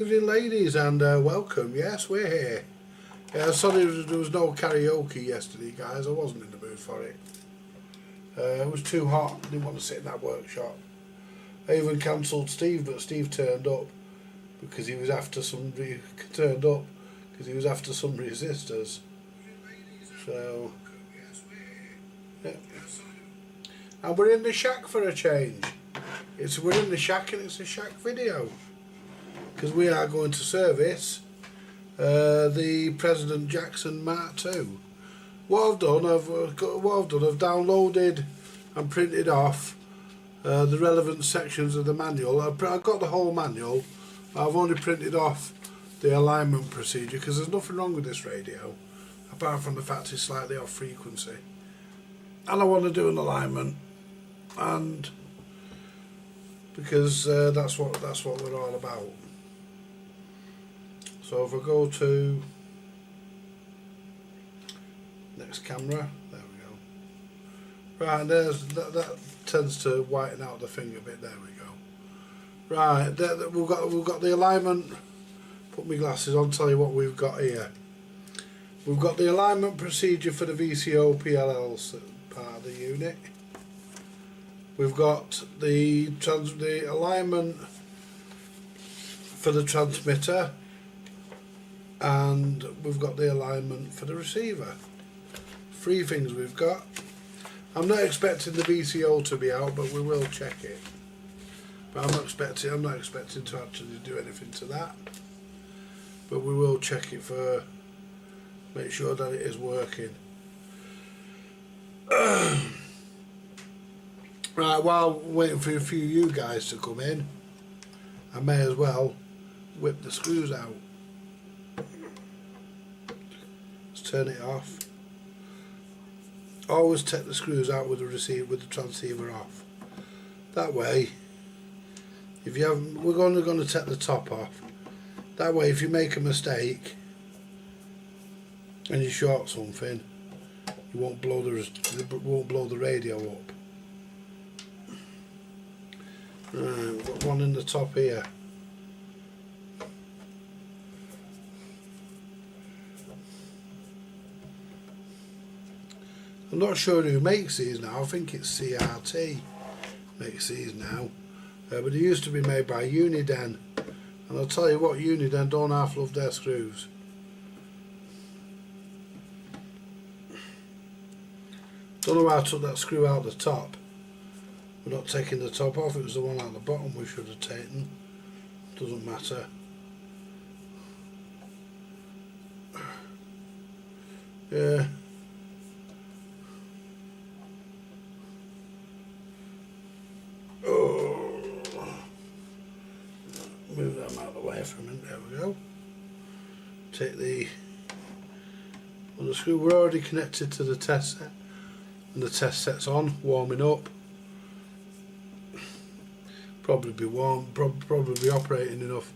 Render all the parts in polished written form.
Good evening, ladies, and welcome. Yes, we're here. Sorry there was no karaoke yesterday, guys. I wasn't in the mood for it. It was too hot. Didn't want to sit in that workshop. I even cancelled Steve, but Steve turned up because he was after some. Turned up because he was after some resistors. So, yeah. And we're in the shack for a change. We're in the shack, and it's a shack video. Because we are going to service the President Jackson Mark II. What I've done, I've downloaded and printed off the relevant sections of the manual. I've got the whole manual. I've only printed off the alignment procedure because there's nothing wrong with this radio, apart from the fact it's slightly off frequency. And I want to do an alignment, and because that's what we're all about. So if I go to next camera, there we go. Right, there's that tends to whiten out the thing a bit. There we go. Right, we've got the alignment. Put my glasses on. Tell you what we've got here. We've got the alignment procedure for the VCO PLLs part of the unit. We've got the alignment for the transmitter. And we've got the alignment for the receiver. 3 things we've got. I'm not expecting the VCO to be out, but we will check it. But I'm not expecting to actually do anything to that. But we will check it for, make sure that it is working. Right, while waiting for a few of you guys to come in, I may as well whip the screws out. Turn it off. Always take the screws out with the transceiver off. That way, if you haven't, we're only going to take the top off. That way, if you make a mistake and you short something, you won't blow the radio up. Right, we've got one in the top here. I'm not sure who makes these now. I think it's CRT makes these now, but they used to be made by Uniden, and I'll tell you what, Uniden don't half love their screws. Don't know how I took that screw out the top. We're not taking the top off. It was the one out the bottom we should have taken. Doesn't matter. Yeah. Move them out of the way for a minute. There we go. Take the screw. We're already connected to the test set, and the test set's on, warming up. Probably be warm. Probably be operating enough.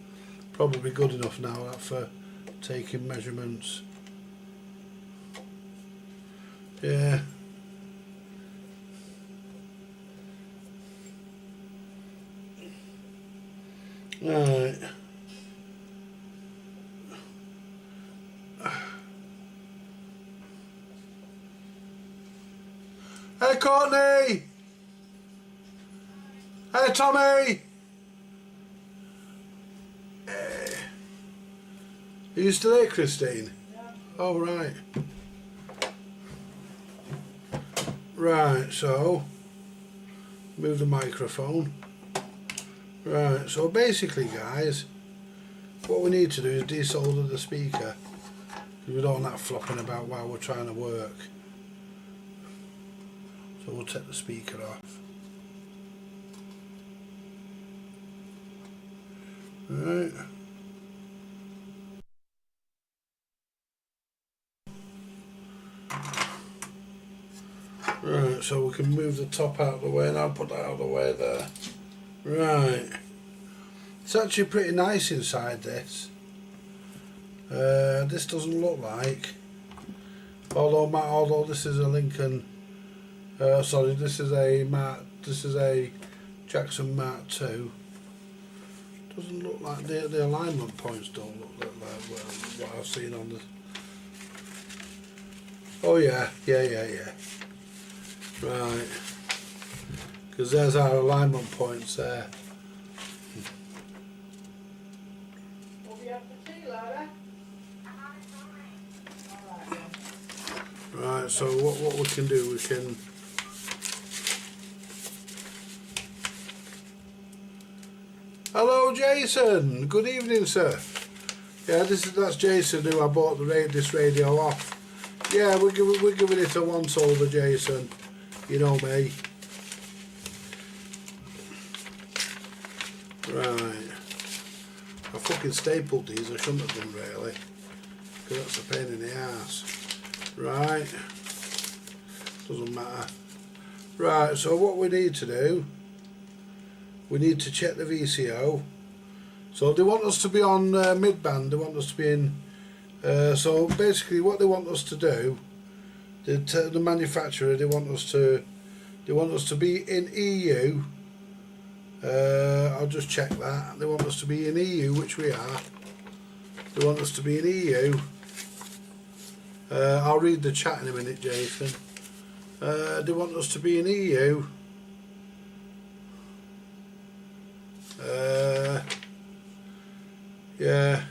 Probably good enough now for taking measurements. Yeah. Right. Hey Courtney! Hey Tommy! Are you still here, Christine? Yeah. Oh, right. Right, so move the microphone. Right, so basically, guys, what we need to do is desolder the speaker, because we don't want that flopping about while we're trying to work. So we'll take the speaker off. Right. Right, so we can move the top out of the way, and I'll put that out of the way there. Right, it's actually pretty nice inside this. This doesn't look like, although this is a Lincoln. Sorry, this is a Jackson Mark II. Doesn't look like the alignment points don't look like what I've seen on the. Oh yeah. Right. Because there's our alignment points there. Will we have the tea, Laura? Right, so what we can do, we can hello Jason, good evening sir. Yeah, that's Jason who I bought this radio off. Yeah, we're giving it a once over, Jason. You know me. Right. I fucking stapled these, I shouldn't have done really. Because that's a pain in the ass. Right. Doesn't matter. Right, so what we need to do, we need to check the VCO. So they want us to be on mid-band, they want us to be in, so basically what they want us to do, the manufacturer, they want us to be in EU. I'll just check that. They want us to be in EU, which we are. They want us to be in EU. I'll read the chat in a minute, Jason. They want us to be in EU. Yeah,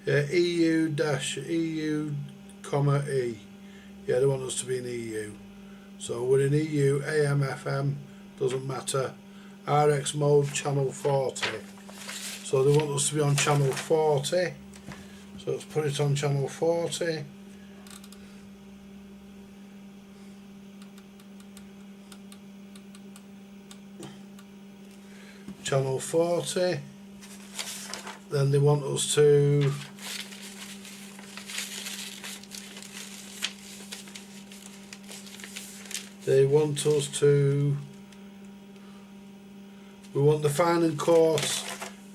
EU, comma E. Yeah, they want us to be in EU. So we're in EU, AM, FM, doesn't matter. RX mode, channel 40. So they want us to be on channel 40. So let's put it on channel 40. Channel 40. Then they want us to we want the fine and coarse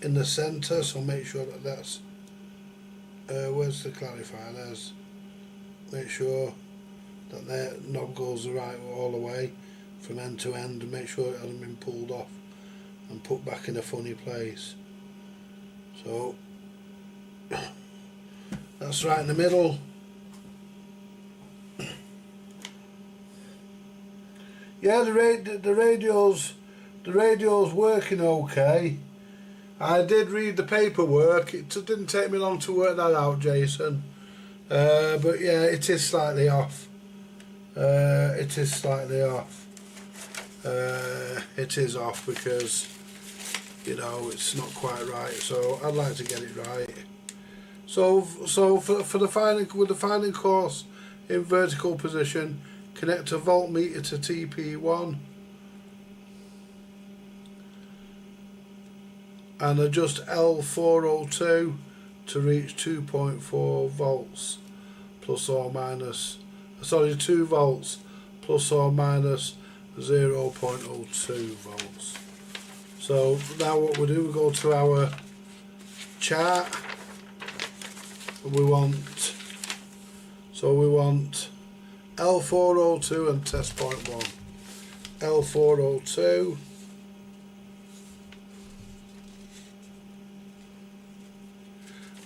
in the centre, so make sure that that's where's the clarifier, there's, make sure that the knob goes the right all the way from end to end, and make sure it hasn't been pulled off and put back in a funny place. So that's right in the middle. Yeah, the radio's working okay. I did read the paperwork. It didn't take me long to work that out, Jason. But yeah, it is slightly off. It is slightly off. It is off because, you know, it's not quite right. So I'd like to get it right. So for the with the finding course in vertical position, connect a voltmeter to TP1 and adjust L402 to reach 2.4 volts plus or minus, sorry, 2 volts plus or minus 0.02 volts. So now what we do, we go to our chart. We want L402 and test point 1. L402.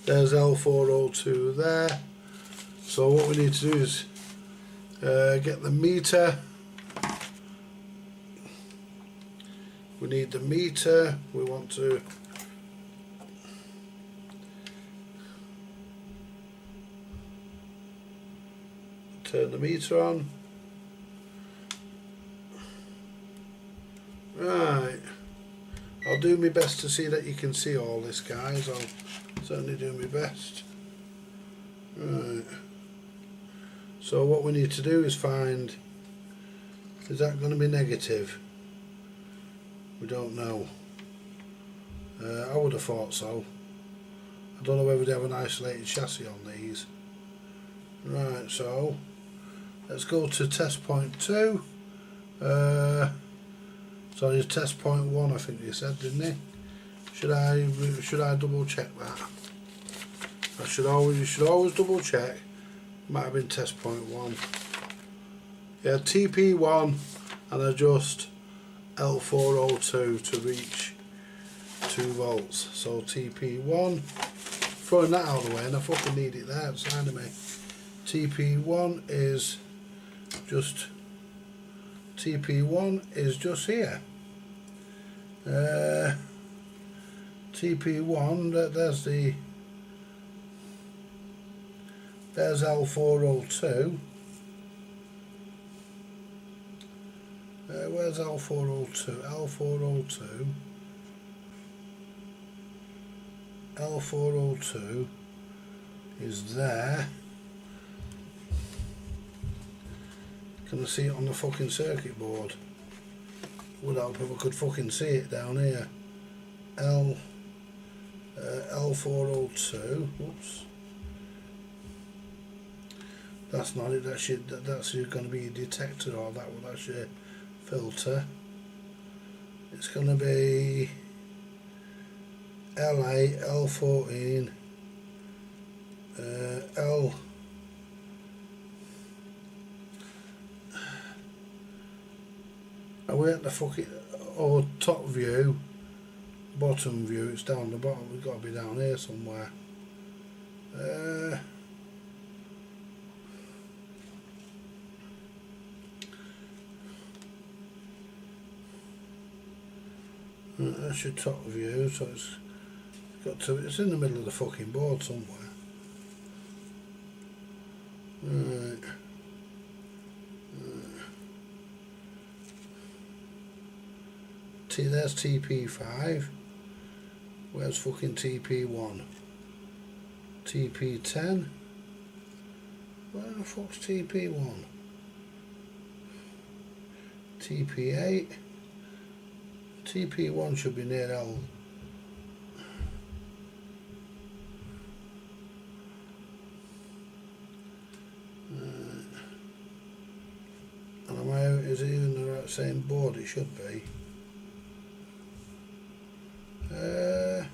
There's L402 there. So what we need to do is get the meter. We need the meter. We want to turn the meter on. Right. I'll do my best to see that you can see all this, guys. I'll certainly do my best. Right. So what we need to do is find, is that going to be negative? We don't know. I would have thought so. I don't know whether they have an isolated chassis on these. Right, so let's go to test point 2. Sorry, test point 1 I think you said, didn't you? Should I double check that? You should always double check. Might have been test point 1. Yeah, TP1 and adjust L402 to 2 volts. So TP1, throwing that out of the way, and I fucking need it there outside of me. TP1 is just here. TP1, there's L402. Where's L402? L402 is there. Can I see it on the fucking circuit board? Would help if I could fucking see it down here. L402. Oops. That's not it. That's going to be your detector, or that's your filter. It's going to be L8, L14, L. Are we at the fucking top view, bottom view? It's down the bottom. We've got to be down here somewhere. That's your top view. So it's in the middle of the fucking board somewhere. Right. There's TP5. Where's fucking TP1? TP10. Where the fuck's TP1? TP8. TP1 should be near L. And am I out? Is it even the right same board? It should be. Yeah.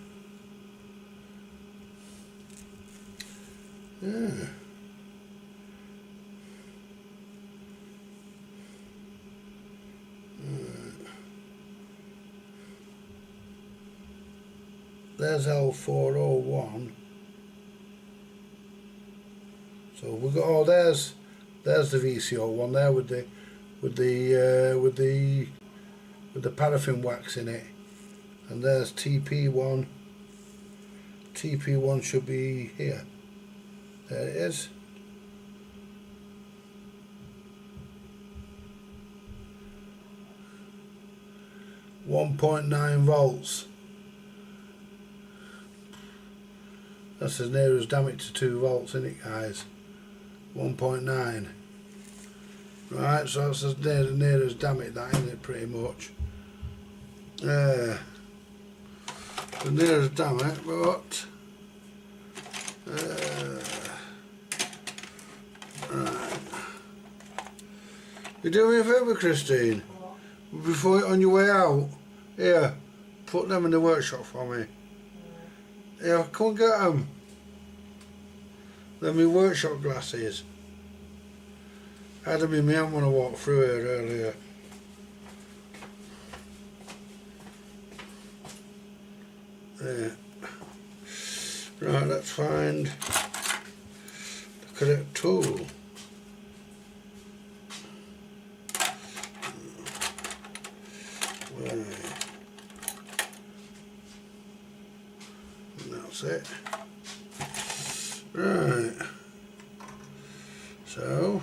There's L401. So we got there's the VCO one there with the paraffin wax in it, and there's TP1. TP1 should be here. There it is. .9 volts. That's as near as damn it to 2 volts, isn't it, guys? 1.9. Right, so that's as near as damn it, that, isn't it, pretty much? As near as damn it, but right. You do me a favour, Christine? Before on your way out, here, put them in the workshop for me. Yeah, come and get them. They're my workshop glasses. I had them in my hand when I walked through here earlier. There. Right, let's find the correct tool. Right. And that's it. Right. So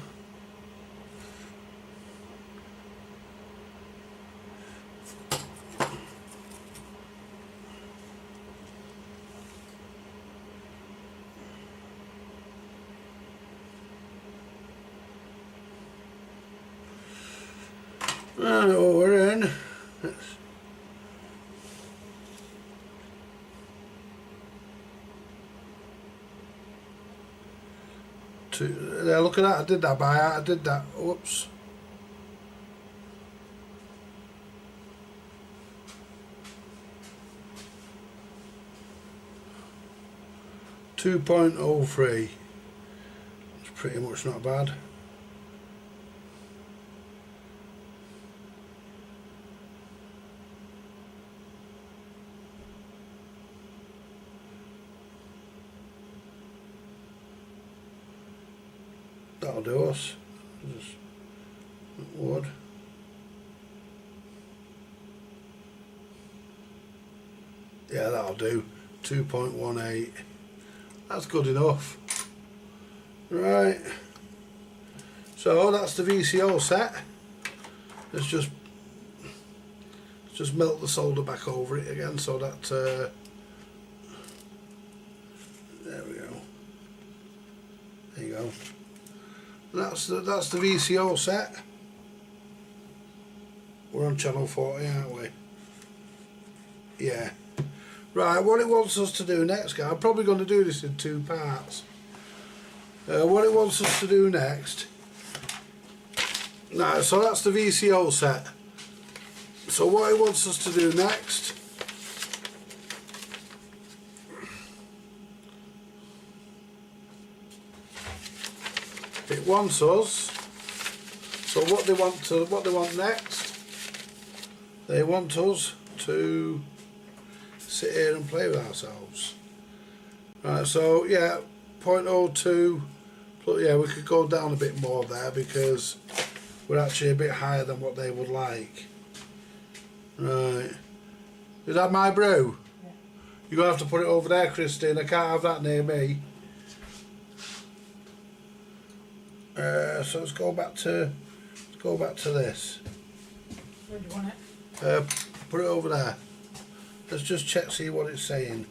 right, well, we're in. There, look at that, I did that by heart, I did that, whoops. .03. It's pretty much not bad. That'll do us. Just wood. Yeah, that'll do. 2.18. That's good enough. Right. So that's the VCO set. Let's just melt the solder back over it again so that there we go. There you go. That's the VCO set. We're on channel 40, aren't we? Yeah. Right, what it wants us to do next, guys, I'm probably going to do this in 2 parts. What it wants us to do next. Right, so that's the VCO set. So what it wants us to do next. It wants us. So what they want next. They want us to sit here and play with ourselves. Right, so yeah, 0.02, yeah, we could go down a bit more there because we're actually a bit higher than what they would like. Right, is that my brew? Yeah. You're going to have to put it over there, Christine, I can't have that near me. So let's go back to this. Where do you want it? Put it over there. Let's just check, see what it's saying.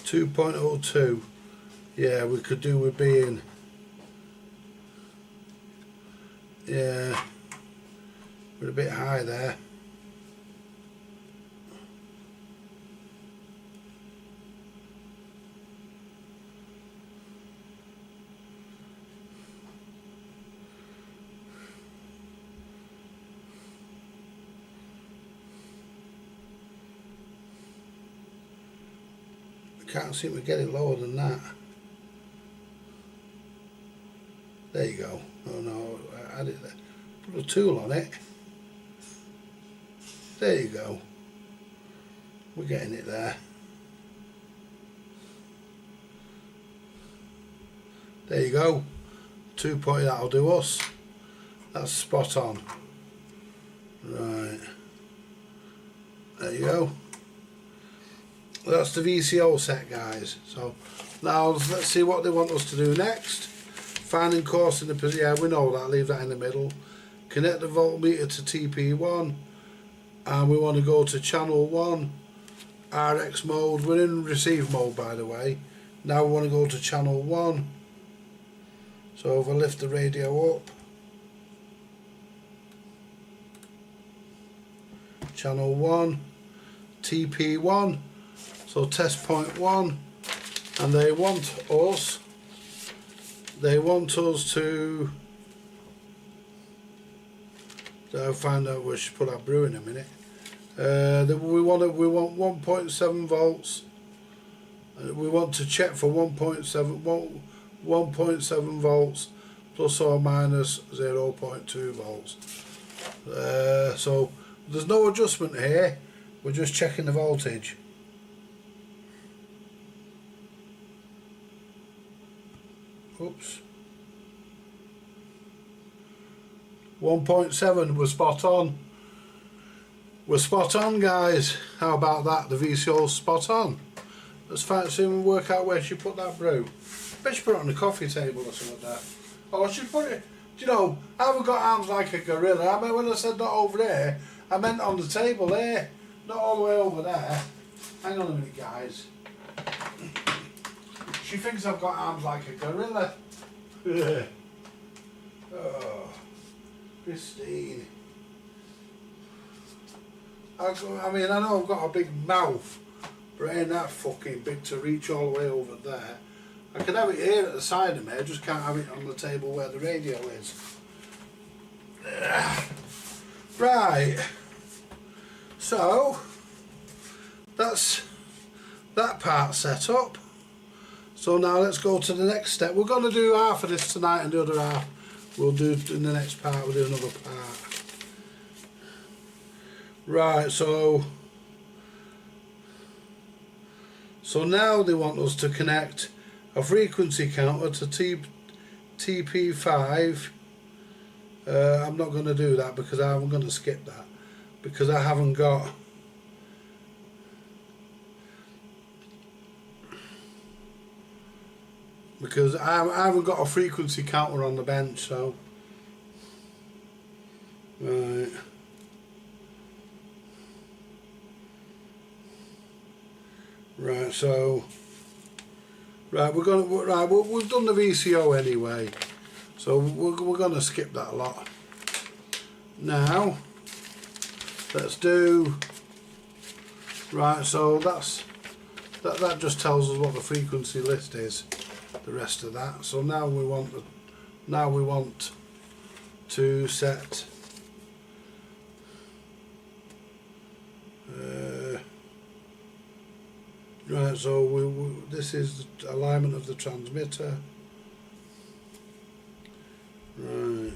.02. Yeah, we could do with being. Yeah, we're a bit high there. Can't seem to get it lower than that. There you go. Oh no, I had it there. Put a tool on it. There you go. We're getting it there. There you go. 2 point, that'll do us. That's spot on. Right. There you go. That's the VCO set, guys. So now let's see what they want us to do next. Finding course in the position. Yeah, we know that. Leave that in the middle. Connect the voltmeter to TP1, and we want to go to channel 1, RX mode. We're in receive mode, by the way. Now we want to go to channel 1. So if I lift the radio up, channel 1, TP1. So test point 1, and they want us to find out. We should put our brew in a minute. We want 1.7 volts. We want to check for 1.7 volts plus or minus 0.2 volts. So there's no adjustment here. We're just checking the voltage. Oops. 1.7, we're spot on. We're spot on, guys. How about that? The VCO's spot on. Let's see and work out where she put that brew. Bet she put it on the coffee table or something like that. Oh, she put it. Do you know, I haven't got arms like a gorilla. I mean, when I said not over there, I meant on the table there, not all the way over there. Hang on a minute, guys. She thinks I've got arms like a gorilla. Oh, Christine. I mean, I know I've got a big mouth, but it ain't that fucking big to reach all the way over there. I can have it here at the side of me, I just can't have it on the table where the radio is. Right. So, that's that part set up. So now let's go to the next step. We're going to do half of this tonight and the other half we'll do in the next part. We'll do another part. Right, so now they want us to connect a frequency counter to TP5. I'm not going to do that because I'm going to skip that because I haven't got I haven't got a frequency counter on the bench. So right, so we've done the VCO anyway, so we're gonna skip that a lot. Now let's do so that just tells us what the frequency list is, the rest of that. So now we want to set right, so this is the alignment of the transmitter. Right.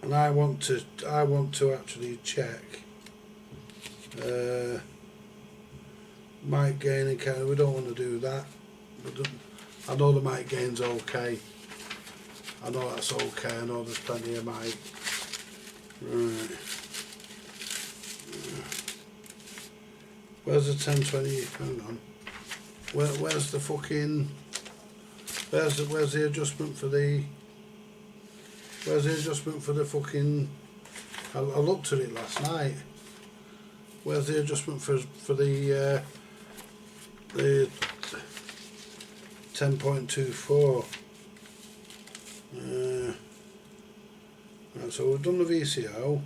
And I want to actually check mic gain and count. We don't want to do that. I know the mic gain's okay. I know that's okay. I know there's plenty of mic. Right. Where's the 1020? Hang on. Where's the fucking? Where's the adjustment for the? Where's the adjustment for the fucking? I looked at it last night. Where's the adjustment for the 10.24? Right, so we've done the VCO.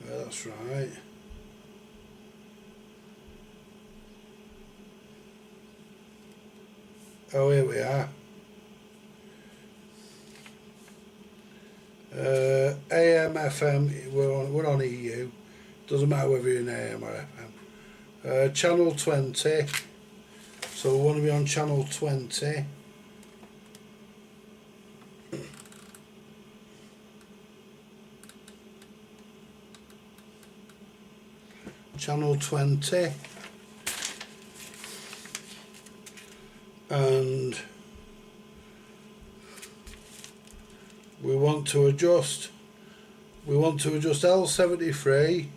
Yeah, that's right. Oh, here we are. AM, FM, we're on EU. Doesn't matter whether you're in AM or FM. Channel 20. So we want to be on channel 20. Channel 20. And we want to adjust L73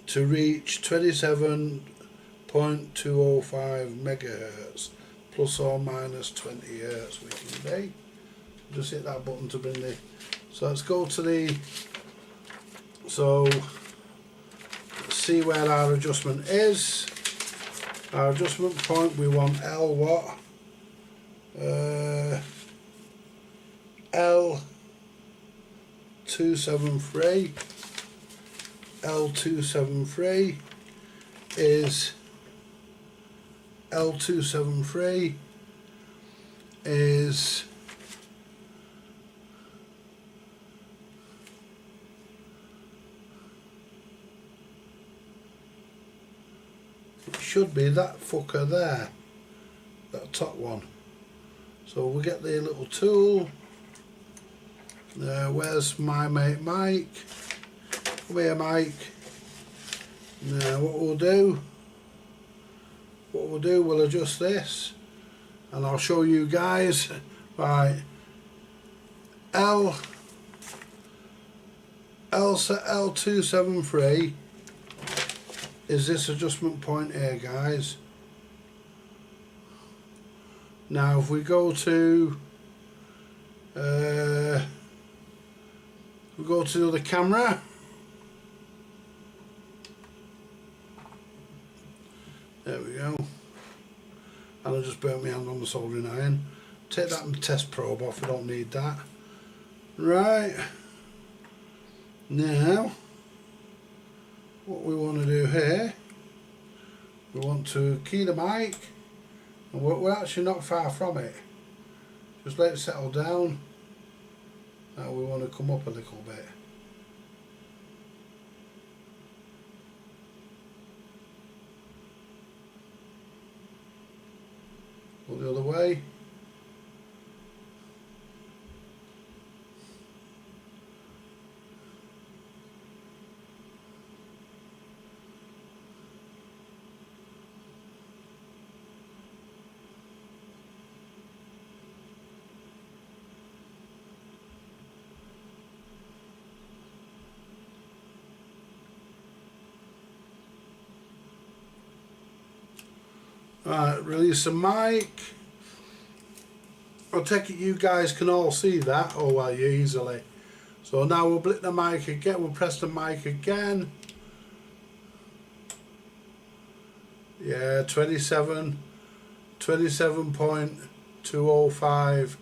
to reach 27.205 megahertz, plus or minus 20 hertz we can be. Just hit that button to bring the. So let's go to the. So let's see where our adjustment is. Our adjustment point, we want L what? L273. L273 is it should be that fucker there, that top one. So we get the little tool. Where's my mate Mike? Come here, Mike. Now what we'll do, we'll adjust this, and I'll show you guys. Right, L273 is this adjustment point here, guys. Now if we go to the other camera, there we go, and I just burnt my hand on the soldering iron. Take that test probe off, we don't need that. Right, now what we want to do here, we want to key the mic, and we're actually not far from it. Just let it settle down. Now we want to come up a little bit. Go the other way. Right, release a mic. I'll take it you guys can all see that. Oh well, you easily. So now we'll blip the mic again. We'll press the mic again. Yeah, 27.205.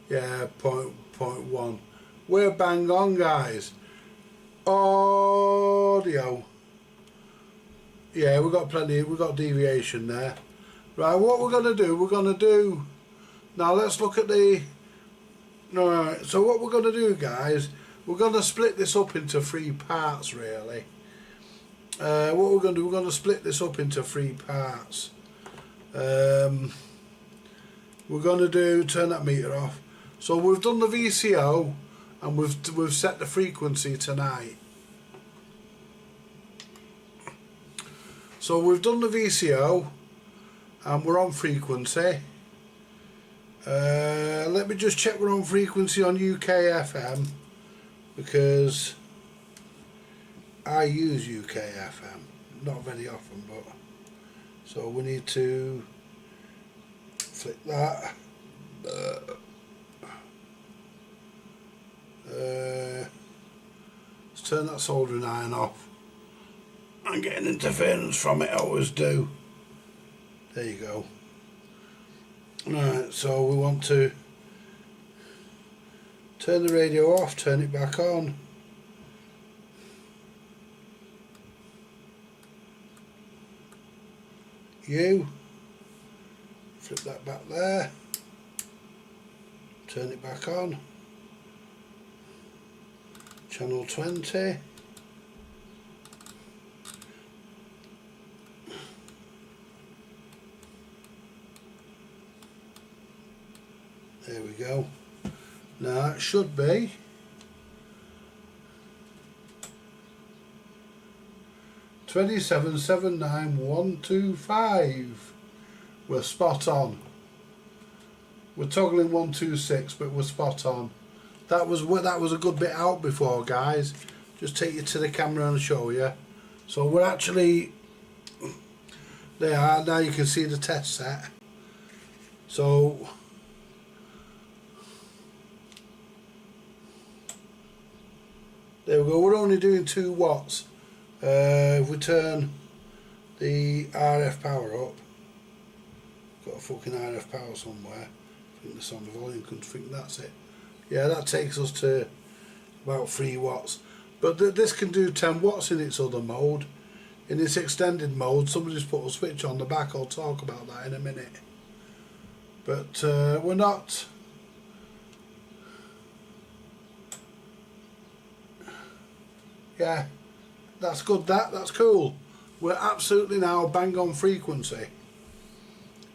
Yeah, point 1. We're bang on, guys. Audio. Yeah, we've got plenty. We've got deviation there. Right, what we're gonna do. Now let's look at the. Alright, so what we're gonna do, guys, we're gonna split this up into 3 parts, really. What we're gonna do, we're gonna split this up into 3 parts. We're gonna turn that meter off. So we've done the VCO, and we've set the frequency tonight. So we've done the VCO, and we're on frequency. Let me just check we're on frequency on UK FM, because I use UK FM, not very often, but so we need to flick that. Let's turn that soldering iron off. I'm getting interference from it, I always do. There you go. Right, so we want to turn the radio off, turn it back on. Flip that back there, turn it back on. Channel 20. There we go. Now it should be 27,79125. We're spot on. We're toggling 126, but we're spot on. That was a good bit out before, guys. Just take you to the camera and show you. So we're actually there. Now you can see the test set. So there we go. We're only doing 2 watts. If we turn the RF power up, got a fucking RF power somewhere. I think that's on the volume. Couldn't think that's it. Yeah, that takes us to about 3 watts. But this can do 10 watts in its other mode. In its extended mode, somebody's put a switch on the back. I'll talk about that in a minute. But we're not. Yeah, that's good. That's cool. We're absolutely now bang on frequency.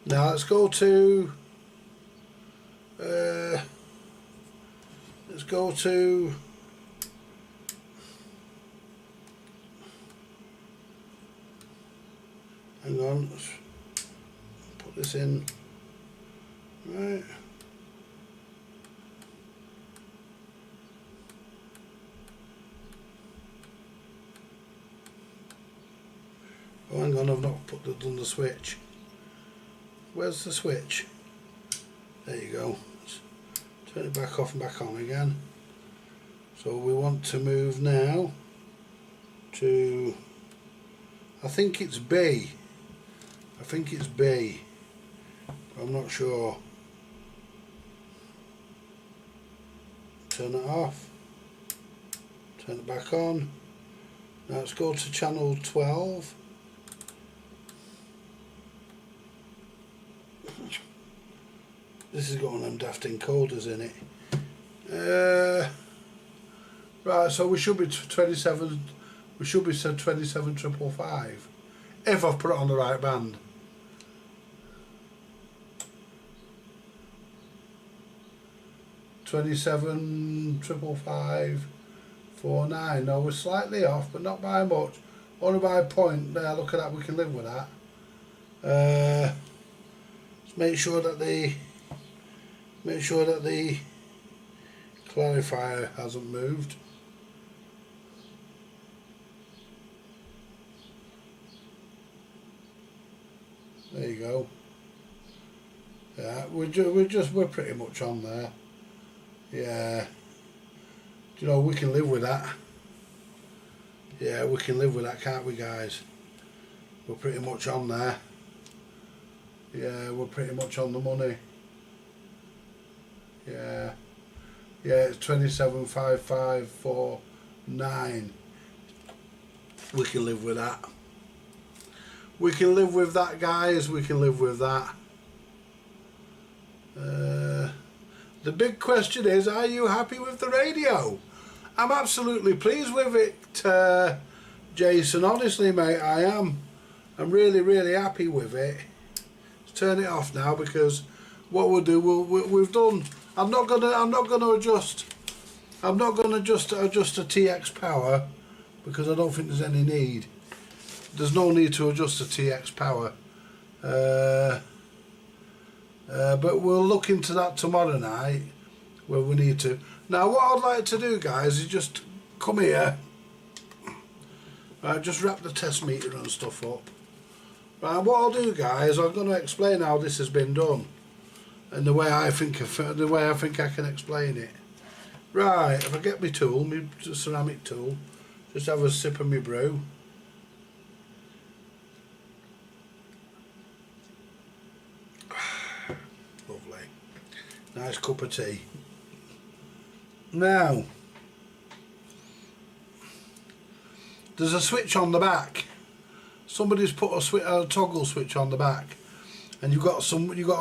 Now let's go to. Let's go to. Hang on. Let's put this in. Right. Oh, hang on, I've not done the switch. Where's the switch? There you go. Let's turn it back off and back on again. So we want to move now to, I think it's B. I'm not sure. Turn it off. Turn it back on. Now let's go to channel 12. This has got one of them daft encoders in it. Right, so we should be 27. We should be 27,555 if I've put it on the right band. $27,555.49. No, we're slightly off, but not by much. Only by a point. There, look at that. We can live with that. Let's make sure that the clarifier hasn't moved. There you go. Yeah, we're pretty much on there. Yeah. Do you know, we can live with that. Yeah, we can live with that, can't we, guys? We're pretty much on there. Yeah, we're pretty much on the money. Yeah. Yeah, it's 27,554.9. We can live with that. We can live with that, guys. We can live with that. The big question is, are you happy with the radio? I'm absolutely pleased with it, Jason. Honestly, mate, I am. I'm really, really happy with it. Let's turn it off now, because what we'll do, we've done. I'm not gonna adjust. I'm not gonna adjust a TX power, because I don't think there's any need. There's no need to adjust a TX power. But we'll look into that tomorrow night, where we need to. Now, what I'd like to do, guys, is just come here. Right, just wrap the test meter and stuff up. Right, what I'll do, guys, I'm going to explain how this has been done, and the way I think I can explain it. Right, if I get my tool, my ceramic tool, just have a sip of my brew. Lovely, nice cup of tea. Now, there's a switch on the back. Somebody's put a toggle switch on the back, and you've got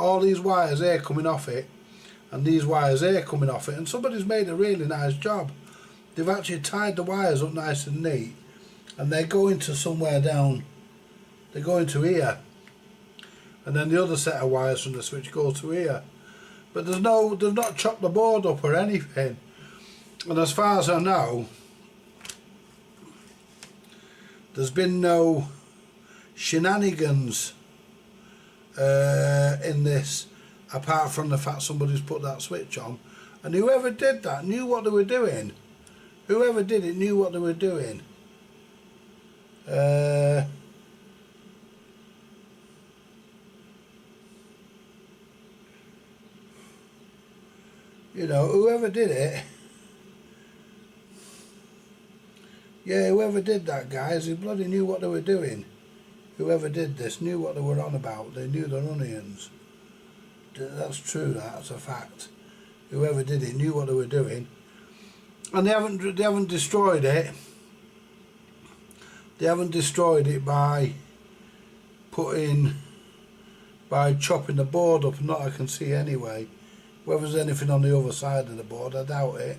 all these wires here coming off it, and these wires here coming off it, and somebody's made a really nice job. They've actually tied the wires up nice and neat, and they go into somewhere down. They go into here, and then the other set of wires from the switch go to here. But they've not chopped the board up or anything. And as far as I know, there's been no shenanigans in this, apart from the fact somebody's put that switch on. And whoever did that knew what they were doing. Whoever did it knew what they were doing. You know, whoever did it. Yeah, whoever did that, guys, they bloody knew what they were doing. Whoever did this knew what they were on about. They knew their onions. That's true, that's a fact. Whoever did it knew what they were doing. And they haven't destroyed it. They haven't destroyed it by chopping the board up, not I can see anyway. Whether there's anything on the other side of the board, I doubt it.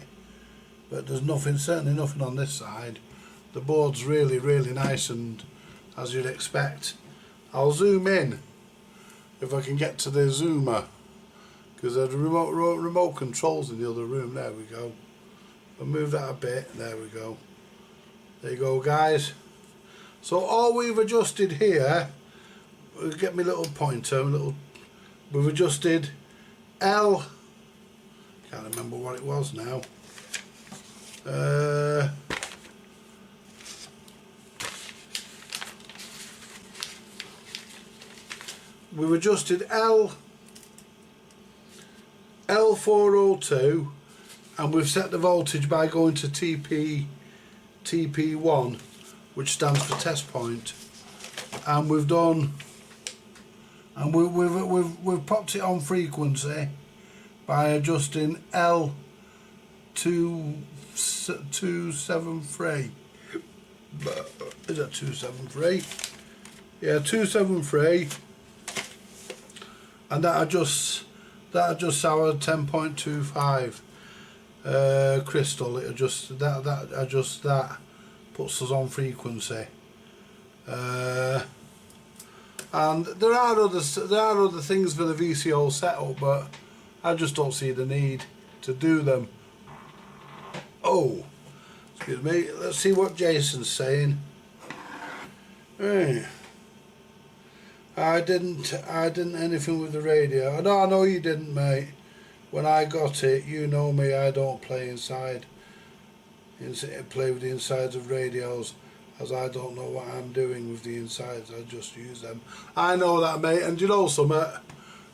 But there's nothing, certainly nothing on this side. The board's really, really nice, and as you'd expect. I'll zoom in if I can get to the zoomer, because there's remote controls in the other room. There we go. I'll move that a bit. There we go. There you go, guys. So all we've adjusted here, we'll get me little pointer, we've adjusted L, can't remember what it was now. We've adjusted L402, and we've set the voltage by going to TP1, which stands for test point, and we've done, and we've popped it on frequency by adjusting L273. Is that 273? Yeah, 273. And that adjusts our 10.25 crystal. It adjusts that puts us on frequency. And there are other things for the VCO setup, but I just don't see the need to do them. Oh, excuse me. Let's see what Jason's saying. Hey. I didn't anything with the radio. No, I know you didn't, mate. When I got it, you know me, I don't play with the insides of radios. as I don't know what I'm doing with the insides. I just use them. I know that, mate. And you know something,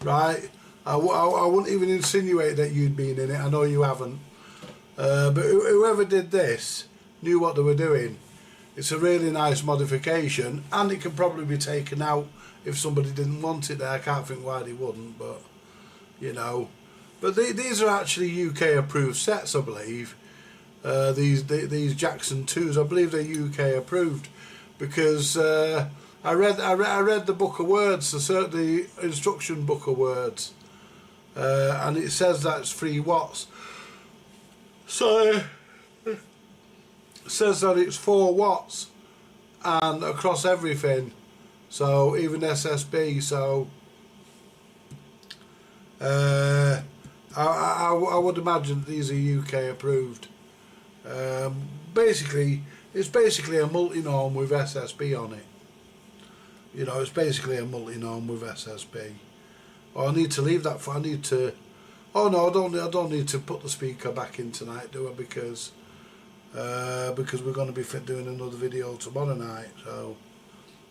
right? I wouldn't even insinuate that you'd been in it. I know you haven't. But whoever did this knew what they were doing. It's a really nice modification, and it can probably be taken out if somebody didn't want it there. I can't think why they wouldn't, but you know. But these are actually UK approved sets, I believe. These Jackson 2s, I believe they're UK approved, because I read the book of words, the instruction book of words, and it says that's 3 watts. So it says that it's 4 watts and across everything, so even SSB. So I would imagine these are UK approved. Basically, it's basically a multi-norm with SSB on it. You know, it's basically a multi-norm with SSB. Oh, I need to leave that for. I need to. Oh no, I don't need to put the speaker back in tonight, do I? Because we're going to be doing another video tomorrow night. So,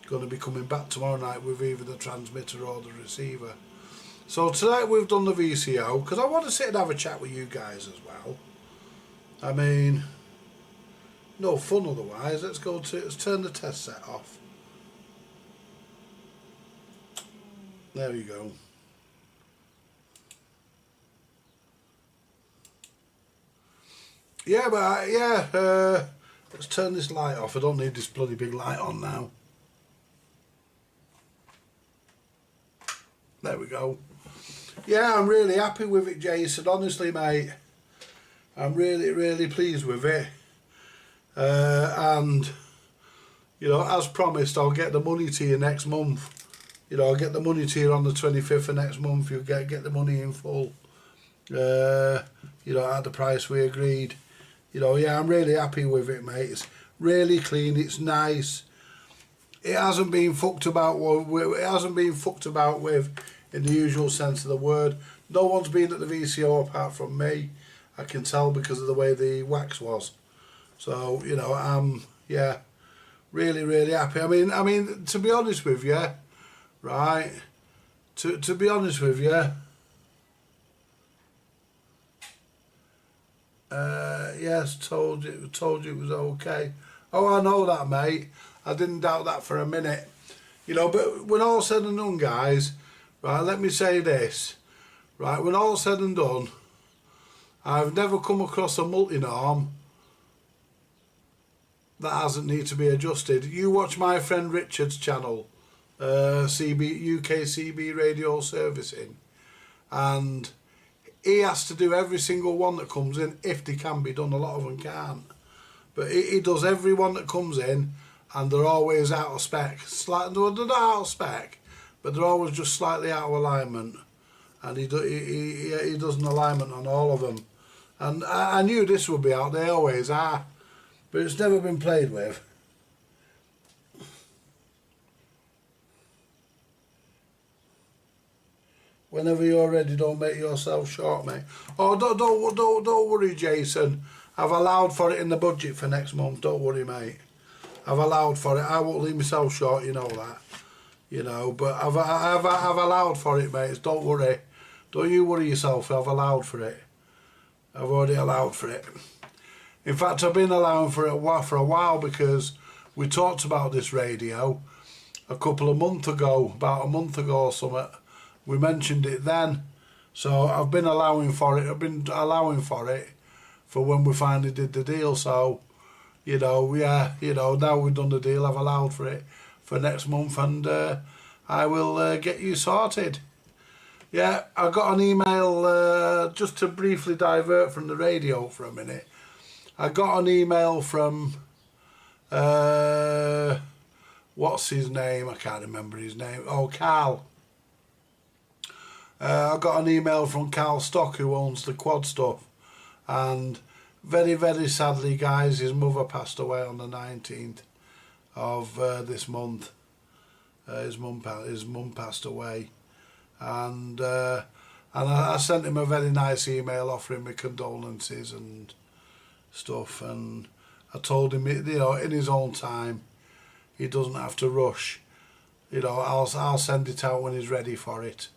going to be coming back tomorrow night with either the transmitter or the receiver. So tonight we've done the VCO because I want to sit and have a chat with you guys as well. I mean, no fun otherwise. Let's turn the test set off. There we go. Yeah, but let's turn this light off. I don't need this bloody big light on now. There we go. Yeah, I'm really happy with it, Jason. Honestly, mate, I'm really pleased with it. And you know, as promised, I'll get the money to you next month. You know, I'll get the money to you on the 25th of next month. You'll get the money in full. You know, at the price we agreed. You know, yeah, I'm really happy with it, mate. It's really clean. It's nice. It hasn't been fucked about. It hasn't been fucked about with, in the usual sense of the word. No one's been at the VCO apart from me. I can tell because of the way the wax was. So you know, I'm really happy. I mean, to be honest with you, right? To be honest with you. Yes, told you it was okay. Oh, I know that, mate. I didn't doubt that for a minute. You know, but when all said and done, guys, right, let me say this. Right, when all said and done, I've never come across a multi-norm that hasn't need to be adjusted. You watch my friend Richard's channel, UK CB Radio Servicing, and he has to do every single one that comes in if they can be done. A lot of them can't. But he does every one that comes in, and they're always out of spec. They're not out of spec, but they're always just slightly out of alignment. And he does an alignment on all of them. And I knew this would be out. They always are. But it's never been played with. Whenever you're ready, don't make yourself short, mate. Oh, don't worry, Jason. I've allowed for it in the budget for next month. Don't worry, mate. I've allowed for it. I won't leave myself short, you know that. You know, but I've allowed for it, mate. Don't worry. Don't you worry yourself. I've allowed for it. I've already allowed for it. In fact, I've been allowing for it for a while because we talked about this radio a couple of months ago, about a month ago or something. We mentioned it then, so I've been allowing for it. I've been allowing for it for when we finally did the deal. So, you know, yeah, you know, now we've done the deal, I've allowed for it for next month, and I will get you sorted. Yeah, I got an email, just to briefly divert from the radio for a minute. I got an email from, what's his name? I can't remember his name. Oh, Carl. I got an email from Carl Stock, who owns the Quad Stuff, and very sadly, guys, his mother passed away on the 19th of this month. His mum passed away, and I sent him a very nice email offering me condolences and stuff, and I told him, you know, in his own time, he doesn't have to rush. You know, I'll send it out when he's ready for it.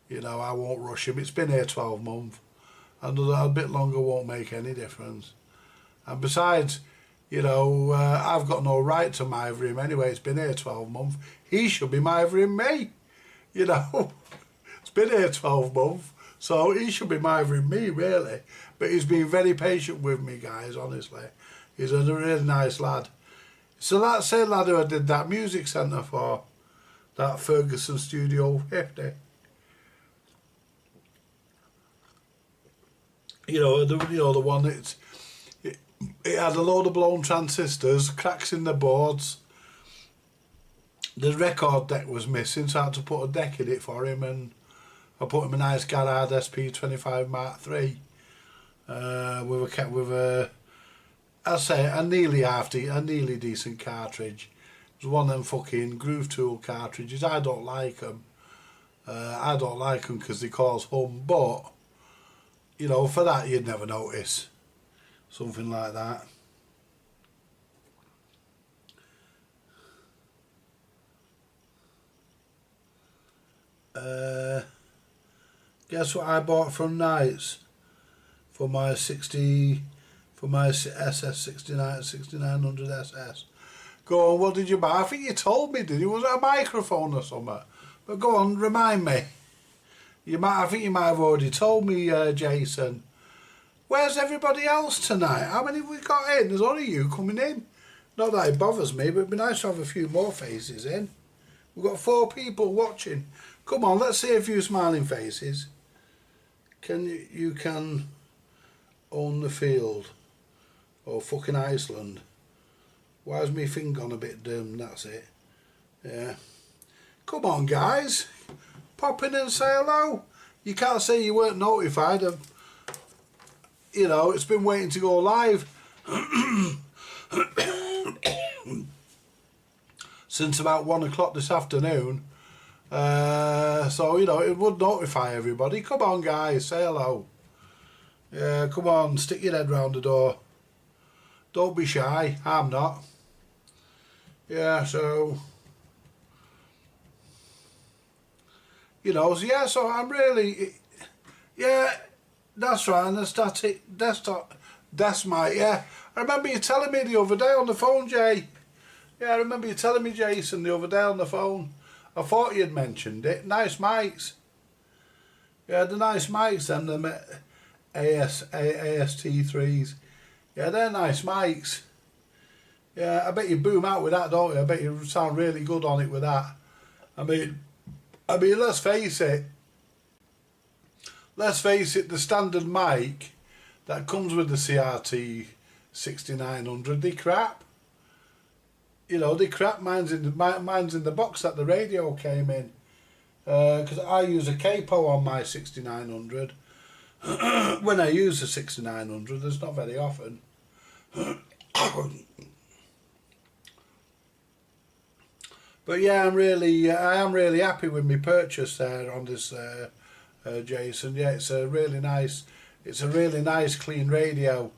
You know, I won't rush him. It's been here 12 months. Another a bit longer won't make any difference. And besides, you know, I've got no right to mither him anyway. It's been here 12 months. He should be mithering me. You know, it's been here 12 months, so he should be mithering me, really. But he's been very patient with me, guys, honestly. He's a really nice lad. So that same lad who I did that music centre for, that Ferguson Studio 50. You know, the one that's, it had a load of blown transistors, cracks in the boards. The record deck was missing, so I had to put a deck in it for him, and I put him a nice Garrard SP25 Mark III with a I'd say a nearly decent cartridge. It was one of them fucking Groove Tool cartridges. I don't like them. I don't like them because they cause hum, but you know, for that you'd never notice something like that. Guess what I bought from Knights for my SS 6900 SS. Go on, what did you buy? I think you told me, did you? Was it a microphone or something? But go on, remind me. I think you might have already told me, Jason. Where's everybody else tonight? How many have we got in? There's only you coming in. Not that it bothers me, but it'd be nice to have a few more faces in. We've got 4 people watching. Come on, let's see a few smiling faces. You can own the field. Or fucking Iceland. Why is my thing gone a bit dim? That's it. Yeah. Come on, guys. Pop in and say hello. You can't say you weren't notified of, you know, it's been waiting to go live since about 1 o'clock this afternoon. So, you know, it would notify everybody. Come on, guys, say hello. Yeah, come on, stick your head round the door. Don't be shy, I'm not. Yeah, so, you know, so yeah, so I'm really, yeah, that's right, and the static desktop, that's my, yeah. I remember you telling me the other day on the phone, Jay. Yeah, I remember you telling me, Jason, the other day on the phone. I thought you'd mentioned it. Nice mics. Yeah, the nice mics and the AST3s. Yeah, they're nice mics. Yeah, I bet you boom out with that, don't you? I bet you sound really good on it with that. I mean, let's face it. Let's face it, the standard mic that comes with the CRT 6900, they crap. You know, they crap. Mine's in the box that the radio came in. Because I use a capo on my 6900. When I use the 6900, it's not very often. But yeah, I am really happy with my purchase there on this, Jason. Yeah, it's a really nice clean radio.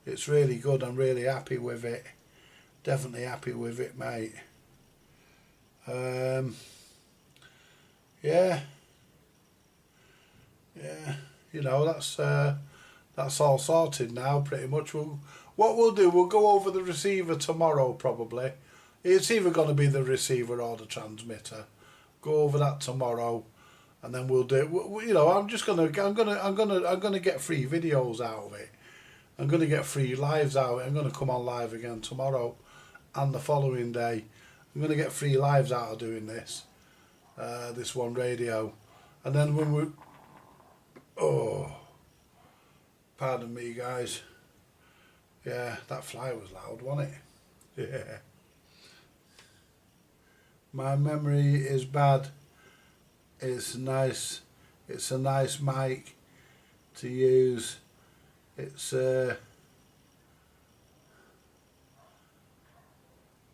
It's really good. I'm really happy with it. Definitely happy with it, mate. Yeah. You know, that's all sorted now, pretty much. What we'll do, we'll go over the receiver tomorrow, probably. It's either going to be the receiver or the transmitter. Go over that tomorrow, and then we'll do. You know, I'm gonna get free videos out of it. I'm gonna get free lives out of it. I'm gonna come on live again tomorrow, and the following day. I'm gonna get free lives out of doing this. This one radio, and then when we. Oh, pardon me, guys. Yeah, that fly was loud, wasn't it? Yeah. My memory is bad. It's nice. It's a nice mic to use. It's an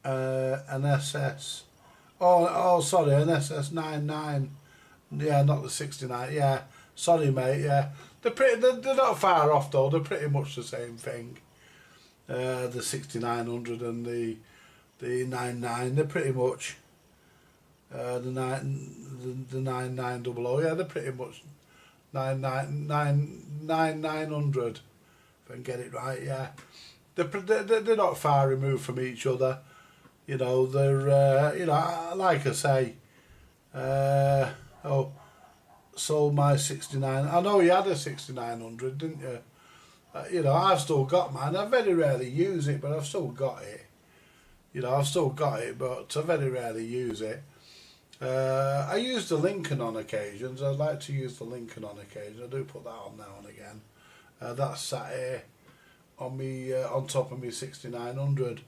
SS. Oh, sorry, an SS99. Yeah, not the 69. Yeah, sorry, mate. Yeah, they're not far off though. They're pretty much the same thing. the 6900 and the 99. They're pretty much the 9900. Yeah, they're pretty much 900. If I can get it right, yeah. They're not far removed from each other. You know, they're like I say. Sold my 69. I know you had a 6900, didn't you? You know, I've still got mine. I very rarely use it, but I've still got it. You know, I've still got it, but I very rarely use it. I use the Lincoln on occasions. I'd like to use the Lincoln on occasion. I do put that on now and again. That's sat here on me on top of me 6900.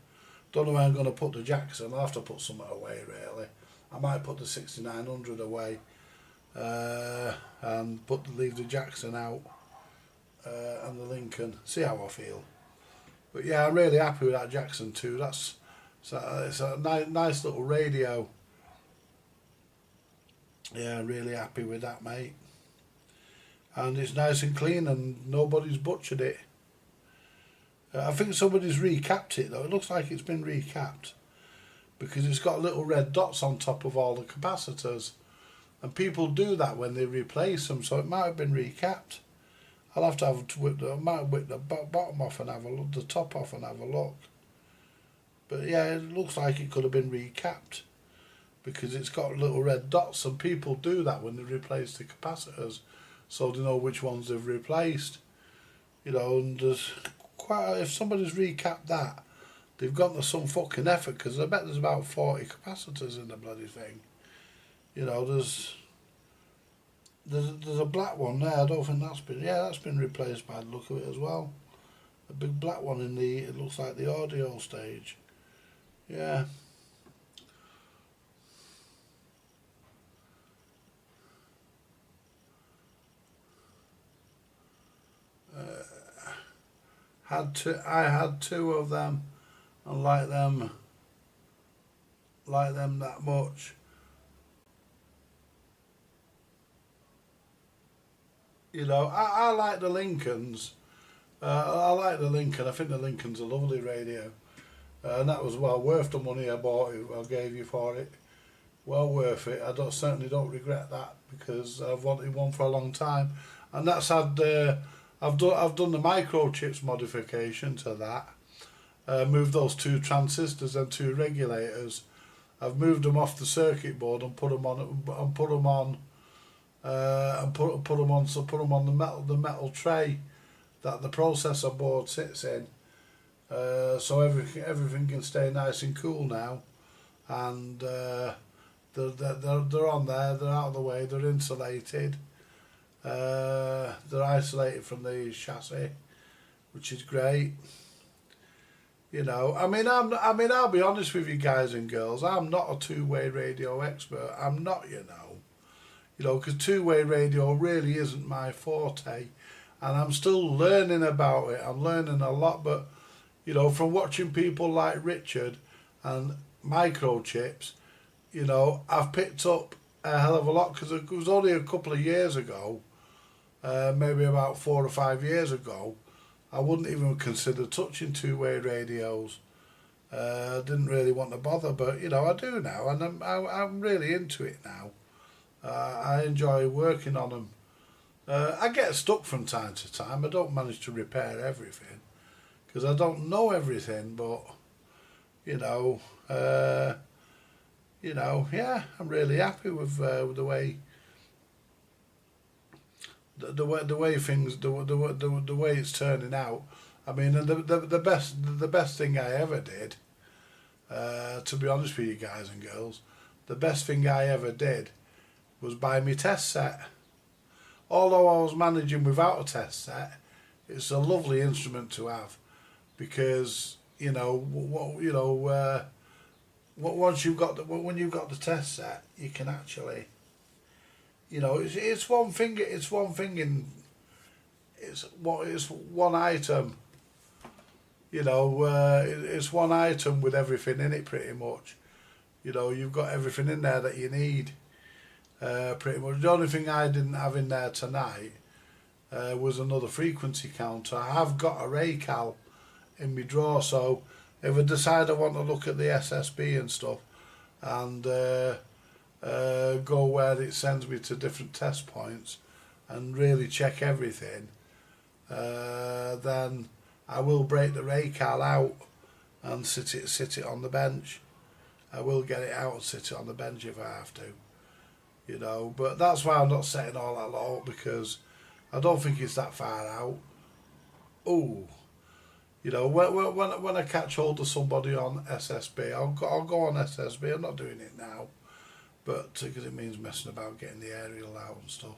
Don't know where I'm going to put the Jackson. I'll have to put something away really. I might put the 6900 away and leave the Jackson out and the Lincoln. See how I feel. But yeah, I'm really happy with that Jackson 2. It's a nice little radio. Yeah, really happy with that, mate. And it's nice and clean and nobody's butchered it. I think somebody's recapped it though. It looks like it's been recapped because it's got little red dots on top of all the capacitors, and people do that when they replace them, so it might have been recapped. I'll have to whip the bottom off and have a look, the top off and have a look. But yeah, it looks like it could have been recapped because it's got little red dots, and people do that when they replace the capacitors, so they know which ones they've replaced. You know, and there's if somebody's recapped that, they've gone to some fucking effort, because I bet there's about 40 capacitors in the bloody thing. You know, there's a black one there. I don't think that's been replaced by the look of it as well. A big black one in it looks like the audio stage. Yeah. I had two of them and like them that much. You know, I like the Lincolns. I like the Lincoln. I think the Lincoln's a lovely radio. And that was well worth the money I gave you for it. Well worth it. I certainly don't regret that, because I've wanted one for a long time. And that's had I've done the microchips modification to that. Moved those 2 transistors and 2 regulators. I've moved them off the circuit board and put them on the metal tray that the processor board sits in. So everything can stay nice and cool now, and they're on there. They're out of the way. They're insulated. They're isolated from the chassis, which is great. You know, I mean, I'll be honest with you guys and girls. I'm not a two-way radio expert. I'm not, you know, because two-way radio really isn't my forte, and I'm still learning about it. I'm learning a lot, but you know, from watching people like Richard and microchips, you know, I've picked up a hell of a lot, because it was only a couple of years ago. Maybe about 4 or 5 years ago, I wouldn't even consider touching two-way radios. Didn't really want to bother, but you know, I do now, and I'm really into it now. I enjoy working on them. I get stuck from time to time. I don't manage to repair everything because I don't know everything, but you know, yeah, I'm really happy with the way. The way it's turning out. I mean, and the best thing I ever did, to be honest with you guys and girls, the best thing I ever did was buy me test set. Although I was managing without a test set, it's a lovely instrument to have, because you know once you've got when you've got the test set, you can actually. You know, it's one thing it's one item. You know, it's one item with everything in it pretty much. You know, you've got everything in there that you need. Pretty much. The only thing I didn't have in there tonight was another frequency counter. I have got a Raycal in my drawer. So if I decide I want to look at the SSB and stuff, and go where it sends me to different test points, and really check everything, then I will break the Raycal out and sit it on the bench. I will get it out and sit it on the bench if I have to, you know. But that's why I'm not setting all that lot up, because I don't think it's that far out. Oh, you know, when I catch hold of somebody on SSB, I'll go on SSB. I'm not doing it now, but because it means messing about, getting the aerial out and stuff,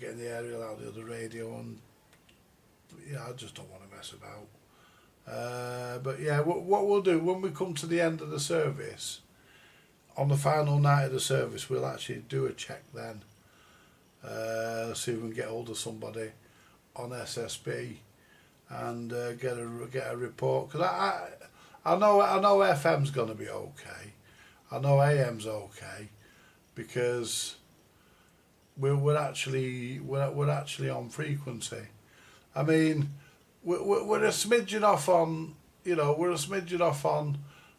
getting the aerial out the other radio, and yeah, I just don't want to mess about. But yeah, what we'll do when we come to the end of the service, on the final night of the service, we'll actually do a check then, see if we can get hold of somebody on SSB and get a report, because I know FM's going to be okay, I know AM's okay, because we're actually on frequency. I mean, we're a smidgen off on, you know, we're a smidgen off on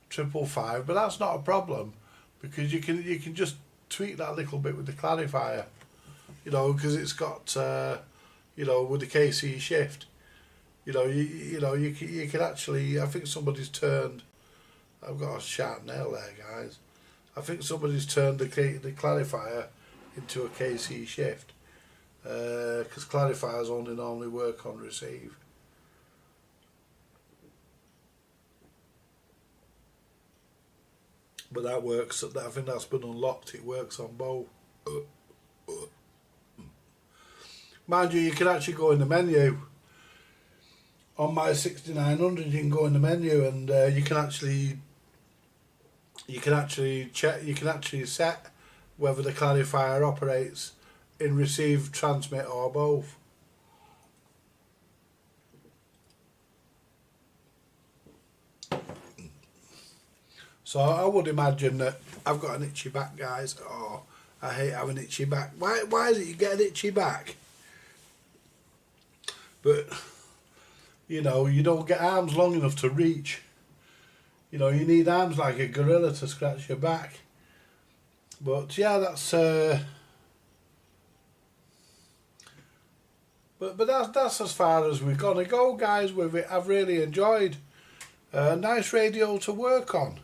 555, but that's not a problem, because you can just tweak that little bit with the clarifier, you know, because it's got you know, with the KC shift, you know, you can actually, I think somebody's turned, I've got a sharp nail there, guys. I think somebody's turned the clarifier into a KC shift, because clarifiers only normally work on receive. But that works, I think that's been unlocked, it works on both. Mind you, you can actually go in the menu. On my 6900 you can go in the menu, and you can actually check, you can actually set whether the clarifier operates in receive, transmit or both. So I would imagine that I've got an itchy back, guys. Oh, I hate having an itchy back. Why is it you get an itchy back? But, you know, you don't get arms long enough to reach. You know, you need arms like a gorilla to scratch your back. But yeah, that's but that's as far as we're gonna go, guys, with it. I've really enjoyed. Nice radio to work on.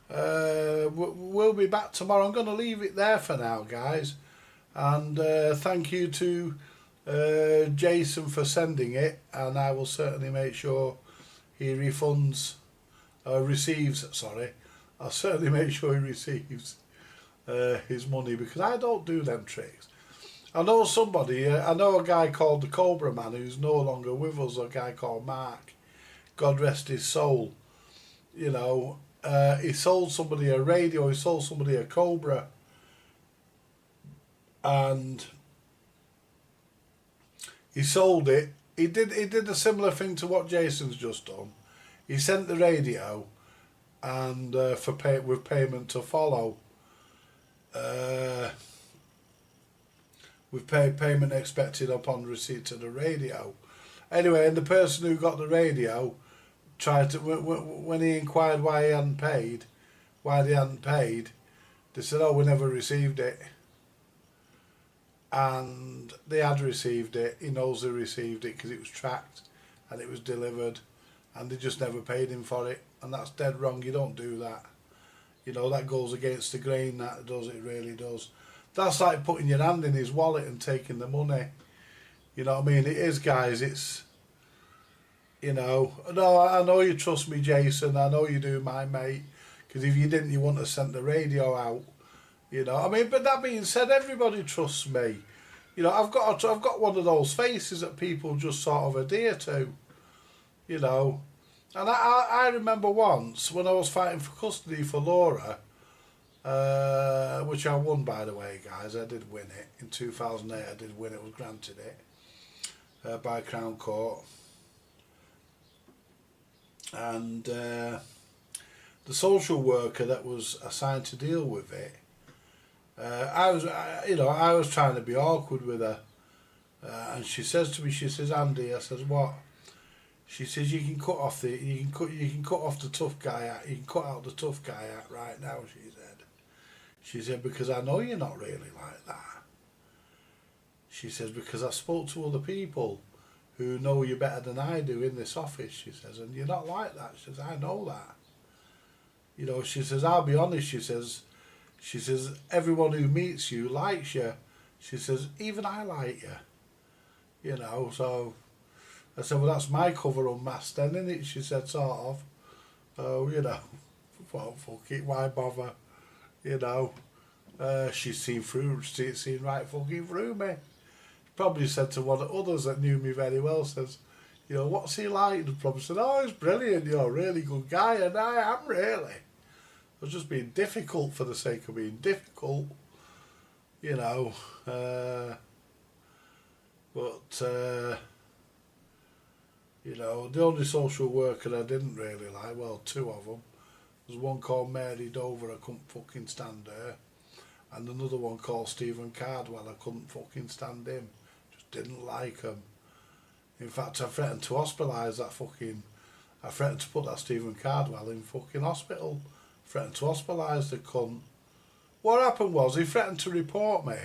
We'll be back tomorrow. I'm going to leave it there for now, guys, and thank you to Jason for sending it, and I will certainly make sure he receives, sorry, I'll certainly make sure he receives his money, because I don't do them tricks. I know somebody, I know a guy called the Cobra Man who's no longer with us, a guy called Mark, God rest his soul. You know, he sold somebody a radio, he sold somebody a Cobra, and he sold it. He did a similar thing to what Jason's just done. He sent the radio, and with payment to follow, with payment expected upon receipt of the radio. Anyway, and the person who got the radio tried to, when he inquired why they hadn't paid, they said, oh, we never received it. And they had received it. He knows they received it because it was tracked and it was delivered, and they just never paid him for it. And that's dead wrong. You don't do that. You know, that goes against the grain, that does, it really does. That's like putting your hand in his wallet and taking the money. You know what I mean? It is, guys. It's, you know, no, I know you trust me, Jason. I know you do, my mate. Because if you didn't, you wouldn't have sent the radio out. You know, I mean, but that being said, everybody trusts me. You know, I've got one of those faces that people just sort of adhere to. You know, and I remember once when I was fighting for custody for Laura, which I won, by the way, guys. I did win it in 2008. I did win it. Was granted it by Crown Court. And the social worker that was assigned to deal with it, I was trying to be awkward with her, and she says to me, she says, Andy, I says, what? She says you can cut off the tough guy out. You can cut out the tough guy out right now. She said. She said because I know you're not really like that. She says because I spoke to other people who know you better than I do in this office. She says and you're not like that. She says I know that. You know. She says I'll be honest. She says everyone who meets you likes you. She says even I like you. You know so. I said, well, that's my cover unmasked then, isn't it? She said, sort of. Oh, you know, well, fuck it, why bother? You know, she's seen right fucking through me. Probably said to one of the others that knew me very well, says, you know, what's he like? And probably said, oh, he's brilliant, you're a really good guy, and I am really. I was just being difficult for the sake of being difficult, you know. You know, the only social worker I didn't really like, well, two of them, was one called Mary Dover, I couldn't fucking stand her, and another one called Stephen Cardwell, I couldn't fucking stand him, just didn't like him. In fact, I threatened to hospitalise I threatened to put that Stephen Cardwell in fucking hospital, threatened to hospitalise the cunt. What happened was, he threatened to report me,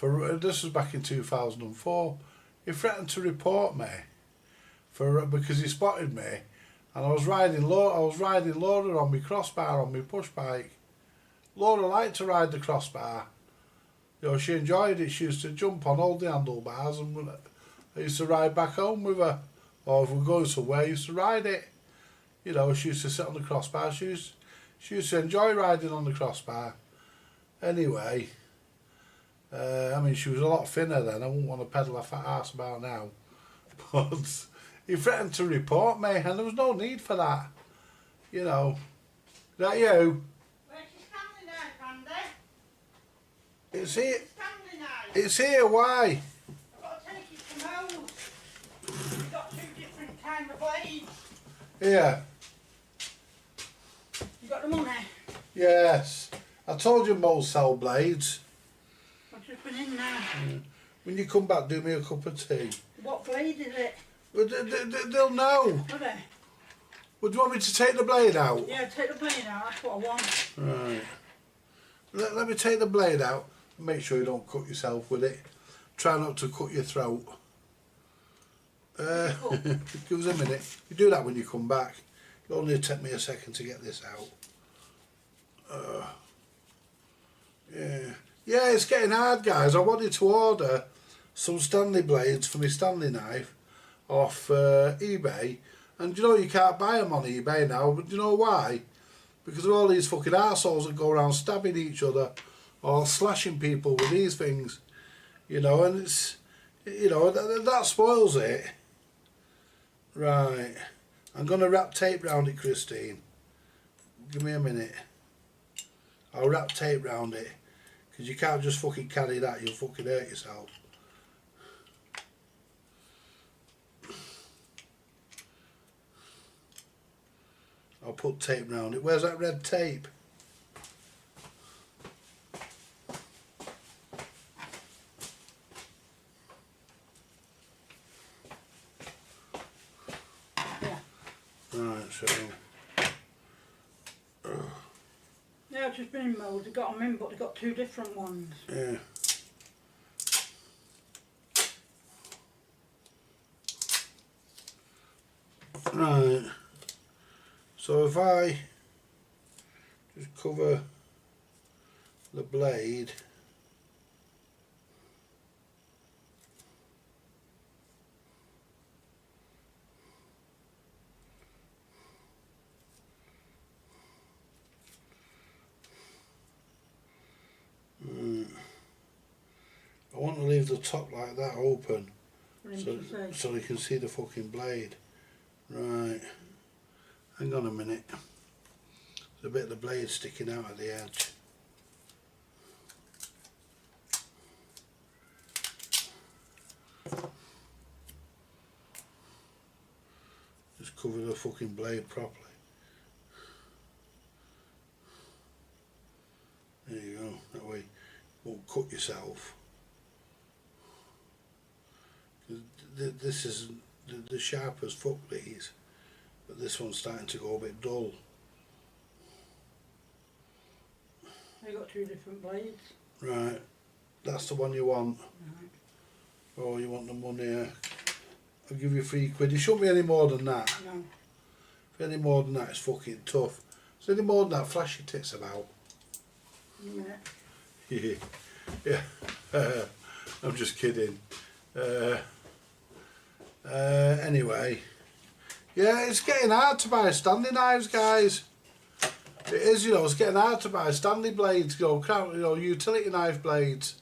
this was back in 2004, he threatened to report me, because he spotted me, and I was riding Laura on my crossbar on my push bike. Laura liked to ride the crossbar. You know, she enjoyed it. She used to jump on all the handlebars, and I used to ride back home with her. Or if we were going somewhere, I used to ride it. You know, she used to sit on the crossbar. She used to enjoy riding on the crossbar. Anyway, I mean, she was a lot thinner then. I wouldn't want to pedal her fat ass about now, but. He threatened to report me, and there was no need for that. You know. Is that you? Where's your Stanley knife, Andy? It's here. Stanley knife. It's here, why? I've got to take it to Mo's. We've got two different kind of blades. Here. You got the money? Yes. I told you Mo's sell blades. I've just been in now. When you come back, do me a cup of tea. What blade is it? Well, they'll know. Are they? Would you want me to take the blade out? Yeah, take the blade out, that's what I want. Right. Let me take the blade out. Make sure you don't cut yourself with it. Try not to cut your throat. Give us a minute. You do that when you come back. It'll only take me a second to get this out. Yeah, it's getting hard, guys. I wanted to order some Stanley blades for my Stanley knife off eBay, and you know you can't buy them on eBay now, but you know why? Because of all these fucking arseholes that go around stabbing each other or slashing people with these things, you know, and it's, you know, that spoils it. Right, I'm going to wrap tape round it, Christine. Give me a minute. I'll wrap tape round it, because you can't just fucking carry that, you'll fucking hurt yourself. I'll put tape round it. Where's that red tape? Yeah. Right, so. Yeah, I've just been in Mo's. They got them in, but they got two different ones. Yeah. Right. So if I just cover the blade, I want to leave the top like that open so you can see the fucking blade. Right. Hang on a minute. There's a bit of the blade sticking out at the edge. Just cover the fucking blade properly. There you go. That way you won't cut yourself. This the sharp as fuck these, but this one's starting to go a bit dull. I got two different blades. Right, that's the one you want. Right. Oh, you want the money? I'll give you £3. It shouldn't be any more than that. No. If any more than that, it's fucking tough. Is there any more than that, flash your tits about. In a minute. Yeah. I'm just kidding. Anyway, yeah, it's getting hard to buy Stanley knives, guys. It is, it's getting hard to buy Stanley blades, utility knife blades,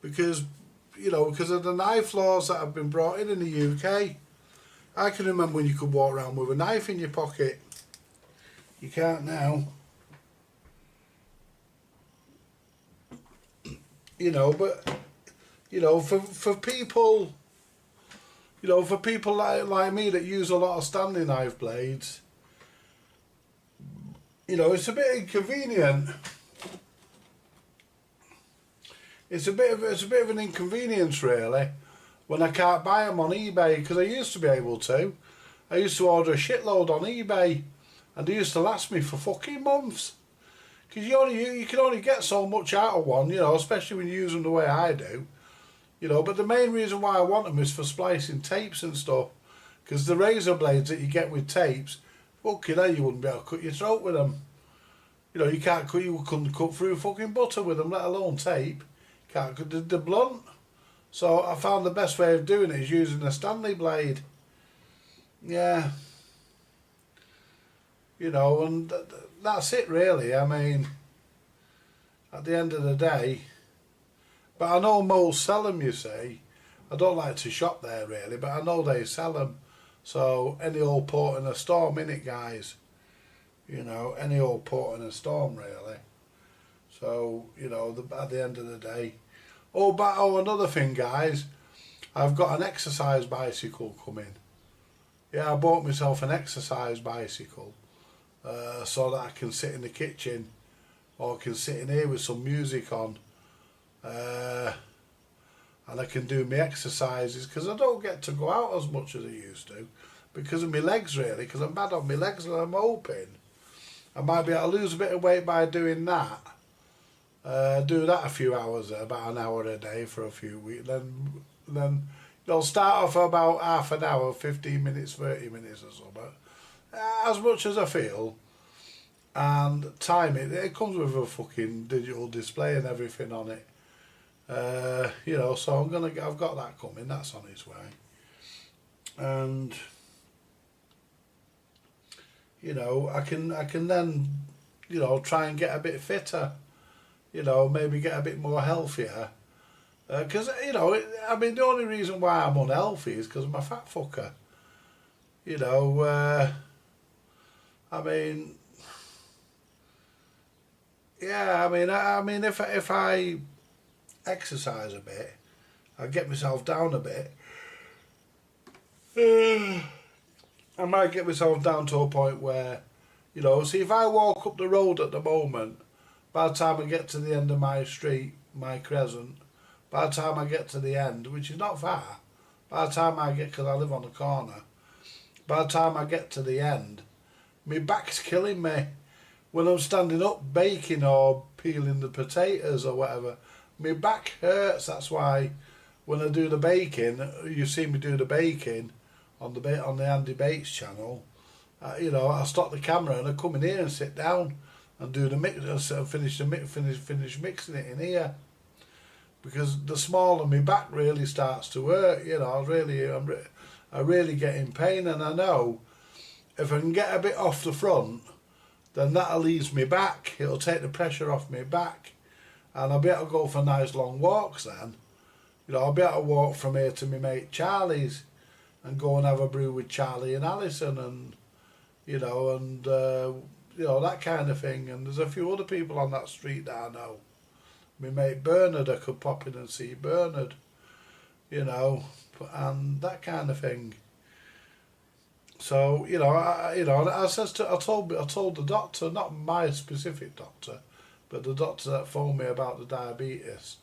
because of the knife laws that have been brought in the UK. I can remember when you could walk around with a knife in your pocket. You can't now. But for people, for people like me that use a lot of Stanley knife blades, it's a bit inconvenient. It's a bit of an inconvenience, really, when I can't buy them on eBay, because I used to be able to. I used to order a shitload on eBay, and they used to last me for fucking months. Because you can only get so much out of one, especially when you use them the way I do. But the main reason why I want them is for splicing tapes and stuff. Because the razor blades that you get with tapes, fucking hell, you wouldn't be able to cut your throat with them. You couldn't cut through fucking butter with them, let alone tape. Can't cut the blunt. So I found the best way of doing it is using a Stanley blade. Yeah. And that's it really. I mean, at the end of the day, but I know Moles sell them, you see. I don't like to shop there really, but I know they sell them. So any old port in a storm, innit, guys? Any old port in a storm really. So, at the end of the day. Another thing, guys. I've got an exercise bicycle coming. Yeah, I bought myself an exercise bicycle. So that I can sit in the kitchen or I can sit in here with some music on, and I can do my exercises, because I don't get to go out as much as I used to because of my legs really, because I'm bad on my legs, and I'm hoping I might be able to lose a bit of weight by doing that. Do that a few hours, about an hour a day for a few weeks, then start off about half an hour, 15 minutes, 30 minutes or something. As much as I feel, and time it. It comes with a fucking digital display and everything on it. So I've got that coming. That's on its way, and I can then try and get a bit fitter. Maybe get a bit more healthier. Because the only reason why I'm unhealthy is because I'm a fat fucker. If I exercise a bit, I get myself down a bit. I might get myself down to a point where, see, if I walk up the road at the moment, by the time I get to the end of my street, my crescent, by the time I get to the end, which is not far, by the time I get, because I live on the corner, by the time I get to the end, my back's killing me. When I'm standing up baking or peeling the potatoes or whatever, my back hurts. That's why when I do the baking, you see me do the baking on the Andy Bates channel, I stop the camera and I come in here and sit down and do the mix, finish mixing it in here, because the small of my back really starts to hurt. I really get in pain, and I know if I can get a bit off the front, then that'll ease me back. It'll take the pressure off my back, and I'll be able to go for nice long walks then. I'll be able to walk from here to my mate Charlie's and go and have a brew with Charlie and Alison, and that kind of thing. And there's a few other people on that street that I know. My mate Bernard, I could pop in and see Bernard, and that kind of thing. So I told the doctor, not my specific doctor, but the doctor that phoned me about the diabetes,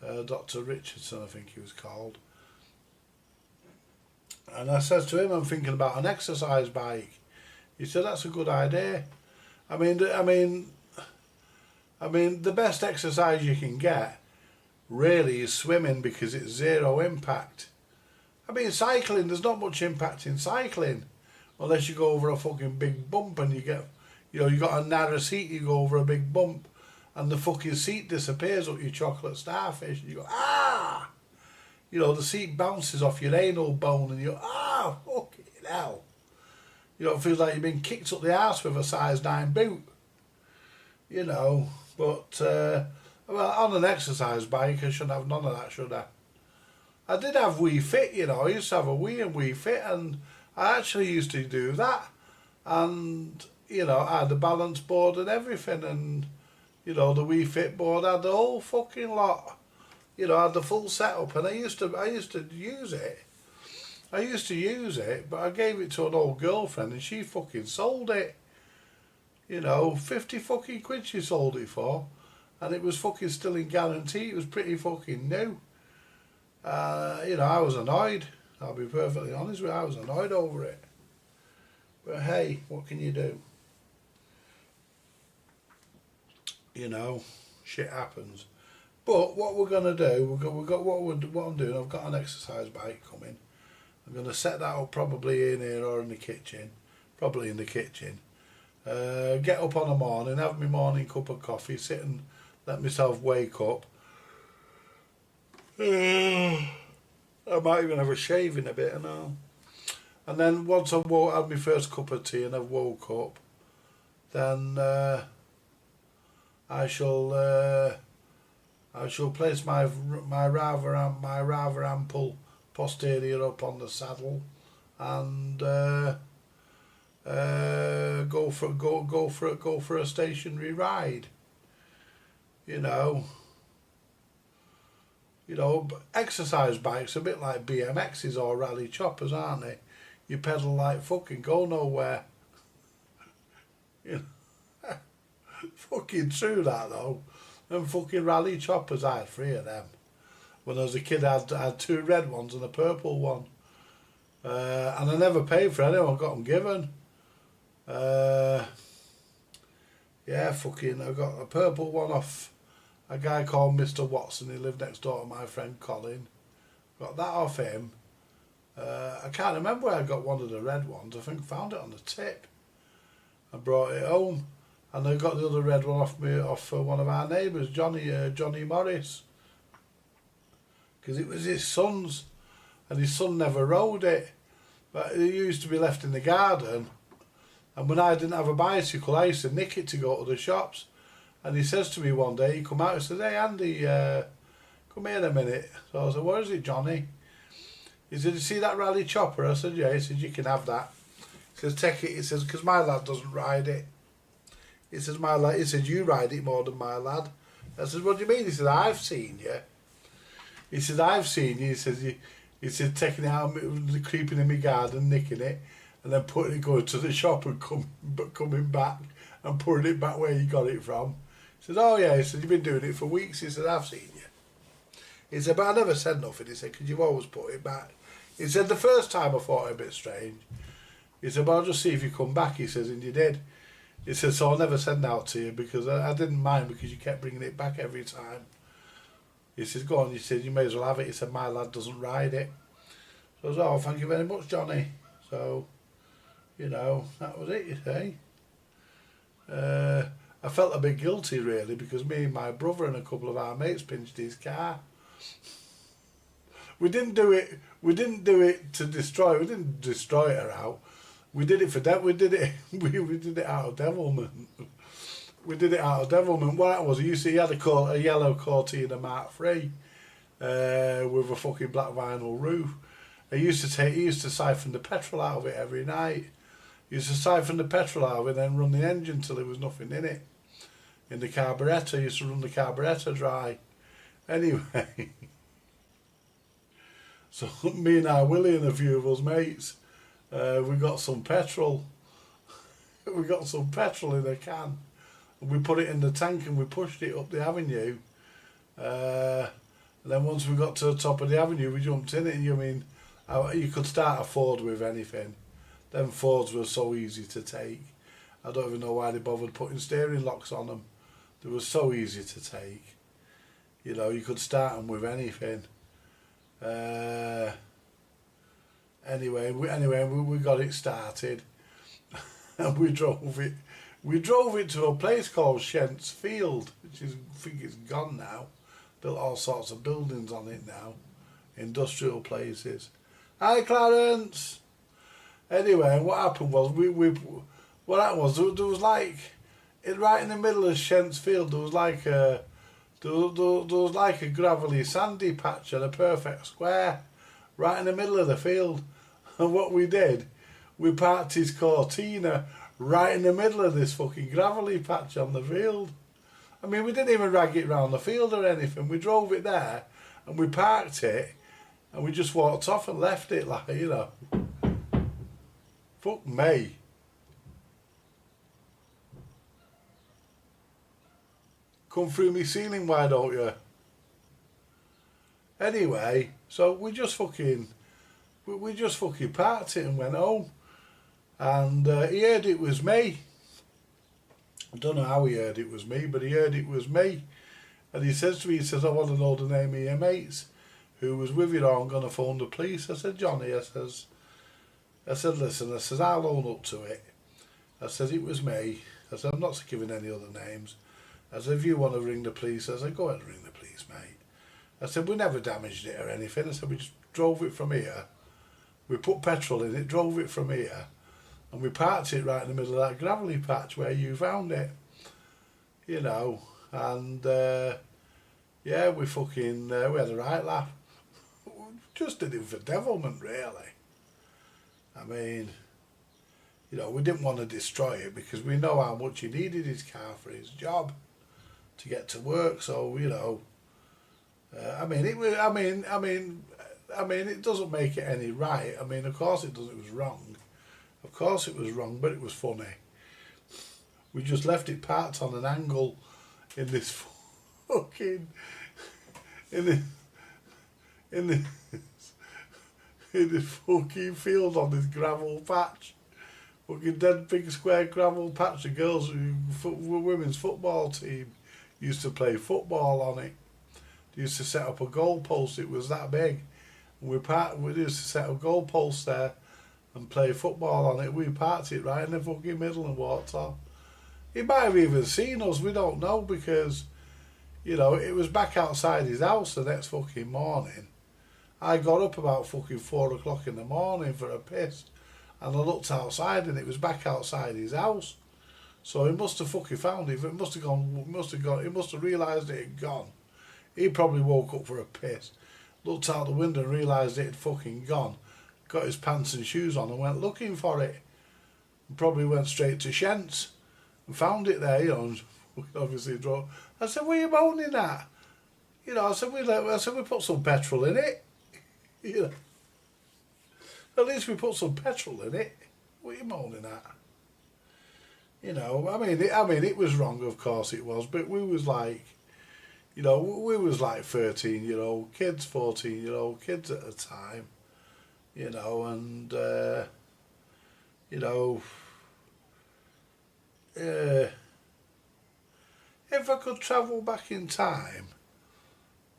Dr. Richardson, I think he was called. And I says to him, I'm thinking about an exercise bike. He said, that's a good idea. I mean, the best exercise you can get really is swimming because it's zero impact. I mean, cycling, there's not much impact in cycling unless you go over a fucking big bump and you get, you got a narrow seat, you go over a big bump and the fucking seat disappears up your chocolate starfish and you go, ah! The seat bounces off your anal bone and you go, ah, fucking hell. It feels like you've been kicked up the arse with a size 9 boot. But on an exercise bike, I shouldn't have none of that, should I? I did have Wii Fit, I used to have a Wii and Wii Fit, and I actually used to do that. And, I had the balance board and everything, and, the Wii Fit board had the whole fucking lot. I had the full setup, and I used to use it. But I gave it to an old girlfriend, and she fucking sold it. 50 fucking quid she sold it for, and it was fucking still in guarantee. It was pretty fucking new. I was annoyed. I'll be perfectly honest with you, I was annoyed over it. But hey, what can you do? Shit happens. But what we're gonna do, what I'm doing. I've got an exercise bike coming. I'm gonna set that up probably in here or in the kitchen. Probably in the kitchen. Get up on the morning, have my morning cup of coffee, sit and let myself wake up. I might even have a shave in a bit, and then once I've had my first cup of tea and I've woke up, then I shall place my rather ample posterior up on the saddle and go for a stationary ride. Exercise bikes are a bit like BMXs or rally choppers, aren't they? You pedal like fucking go nowhere. Fucking true that though. And fucking rally choppers, I had 3 of them. When I was a kid, I had 2 red ones and a purple one. And I never paid for any, I got them given. I got a purple one off a guy called Mr. Watson. He lived next door to my friend Colin. Got that off him. I can't remember where I got one of the red ones. I think I found it on the tip. I brought it home. And I got the other red one off one of our neighbours, Johnny Morris. Because it was his son's, and his son never rode it. But it used to be left in the garden. And when I didn't have a bicycle, I used to nick it to go to the shops. And he says to me one day, he come out and says, hey Andy, come here a minute. So I said, where is it, Johnny? He said, you see that rally chopper? I said, yeah. He said, you can have that. He says, take it. He says, because my lad doesn't ride it. He says, he said, you ride it more than my lad. I said, what do you mean? He said, I've seen you. He said, I've seen you. He said, taking it out, creeping in my garden, nicking it, and then going to the shop and coming back and putting it back where you got it from. He said, oh yeah. He said, you've been doing it for weeks. He said, I've seen you. He said, but I never said nothing. He said, because you've always put it back. He said, the first time I thought it a bit strange. He said, but I'll just see if you come back. He says, and you did. He said, so I'll never send out to you because I didn't mind because you kept bringing it back every time. He said, go on. He said, you may as well have it. He said, my lad doesn't ride it. So I was, oh, thank you very much, Johnny. So, that was it, you see. I felt a bit guilty, really, because me and my brother and a couple of our mates pinched his car. We didn't do it to destroy it. We didn't destroy her out. We did it for we did it out of devilment. We did it out of devilment. What that was, he had a yellow Cortina Mark III with a fucking black vinyl roof. He used to siphon the petrol out of it every night. He used to siphon the petrol out of it and then run the engine till there was nothing in it. In the carburettor, he used to run the carburettor dry. Anyway, so me and our Willie and a few of us mates, we got some petrol. We got some petrol in a can. And we put it in the tank and we pushed it up the avenue. And then once we got to the top of the avenue, we jumped in it. And You could start a Ford with anything. Them Fords were so easy to take. I don't even know why they bothered putting steering locks on them. They were so easy to take. You know, you could start them with anything. Anyway, we got it started, and we drove it. We drove it to a place called Shent's Field, which is, I think it's gone now. Built all sorts of buildings on it now, industrial places. Hi, Clarence. Anyway, what happened was there was like, right in the middle of Shent's Field, there was like a gravelly sandy patch and a perfect square right in the middle of the field. And what we did, we parked his Cortina right in the middle of this fucking gravelly patch on the field. I mean, we didn't even rag it round the field or anything. We drove it there and we parked it and we just walked off and left it, like, you know. Fuck me. Come through me ceiling, why don't you? Anyway, so we just fucking parked it and went home. And he heard it was me. I don't know how he heard it was me, but he heard it was me. And he says to me, he says, I want to know the name of your mates who was with you, or I'm going to phone the police. I said, Johnny, I said, listen, I said, I'll own up to it. I said, it was me. I said, I'm not giving any other names. I said, if you want to ring the police, I said, go ahead and ring the police, mate. I said, we never damaged it or anything. I said, we just drove it from here. We put petrol in it, drove it from here, and we parked it right in the middle of that gravelly patch where you found it. You know, and yeah, we had a right laugh. Just did it for devilment, really. I mean, you know, we didn't want to destroy it because we know how much he needed his car for his job to get to work. So, you know, I mean, it doesn't make it any right. I mean, of course it does. It was wrong. Of course it was wrong, but it was funny. We just left it parked on an angle in this fucking in this fucking field on this gravel patch. Fucking dead big square gravel patch. The girls, women's football team, used to play football on it. They used to set up a goal post. It was that big. We used to set a goal post there and play football on it. We parked it right in the fucking middle and walked off. He might have even seen us, we don't know, because, you know, it was back outside his house the next fucking morning. I got up about fucking 4 o'clock in the morning for a piss, and I looked outside and it was back outside his house. So he must have fucking found it. He must have realised it had gone. He probably woke up for a piss, looked out the window and realised it had fucking gone, got his pants and shoes on and went looking for it. And probably went straight to Shent's and found it there, you know, and obviously drove. I said, what are you moaning at? You know, I said, we put some petrol in it. You know, at least we put some petrol in it. What are you moaning at? You know, I mean, it was wrong, of course it was, but we was like, you know, we was like 13-year-old kids, 14-year-old kids at the time, you know, and, you know, if I could travel back in time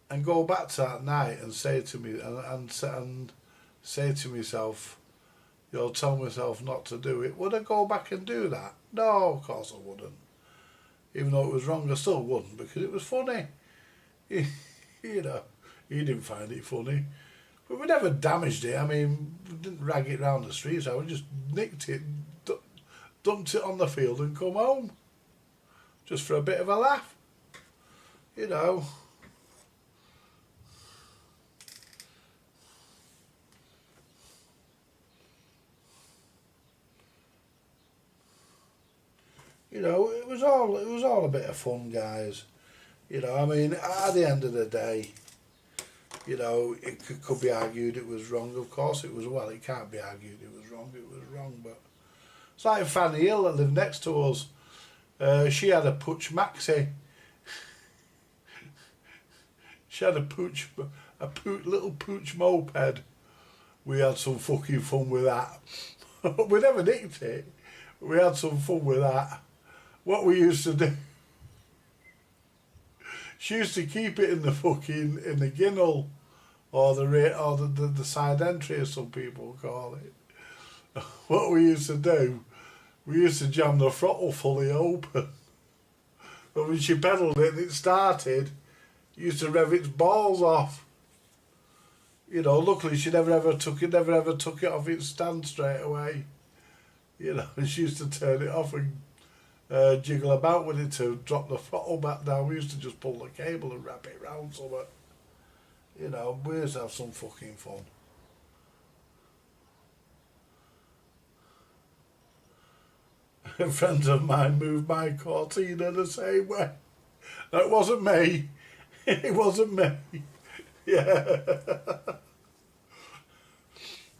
and go back to that night and say to me and say to myself, you know, tell myself not to do it, would I go back and do that? No, of course I wouldn't. Even though it was wrong, I still wouldn't, because it was funny. You know, he didn't find it funny. But we never damaged it. I mean, we didn't rag it round the streets. I just nicked it, dumped it on the field and come home. Just for a bit of a laugh. You know. You know, it was all a bit of fun, guys. You know, I mean, at the end of the day, you know, it could be argued it was wrong. Of course it was. Well, it can't be argued it was wrong. It was wrong, but it's like Fanny Hill that lived next to us. She had a Puch Maxi. She had a little Puch moped we had some fucking fun with that. We never nicked it. We had some fun with that. What we used to do, she used to keep it in the ginnel, or the side entry, as some people call it. What we used to do, we used to jam the throttle fully open. But when she pedalled it and it started, used to rev its balls off. You know, luckily she never ever took it off its stand straight away. You know, and she used to turn it off and jiggle about with it to drop the throttle back down. We used to just pull the cable and wrap it round somewhere. You know, we used to have some fucking fun. Friends of mine moved my Cortina the same way. No, it wasn't me. It wasn't me. Yeah.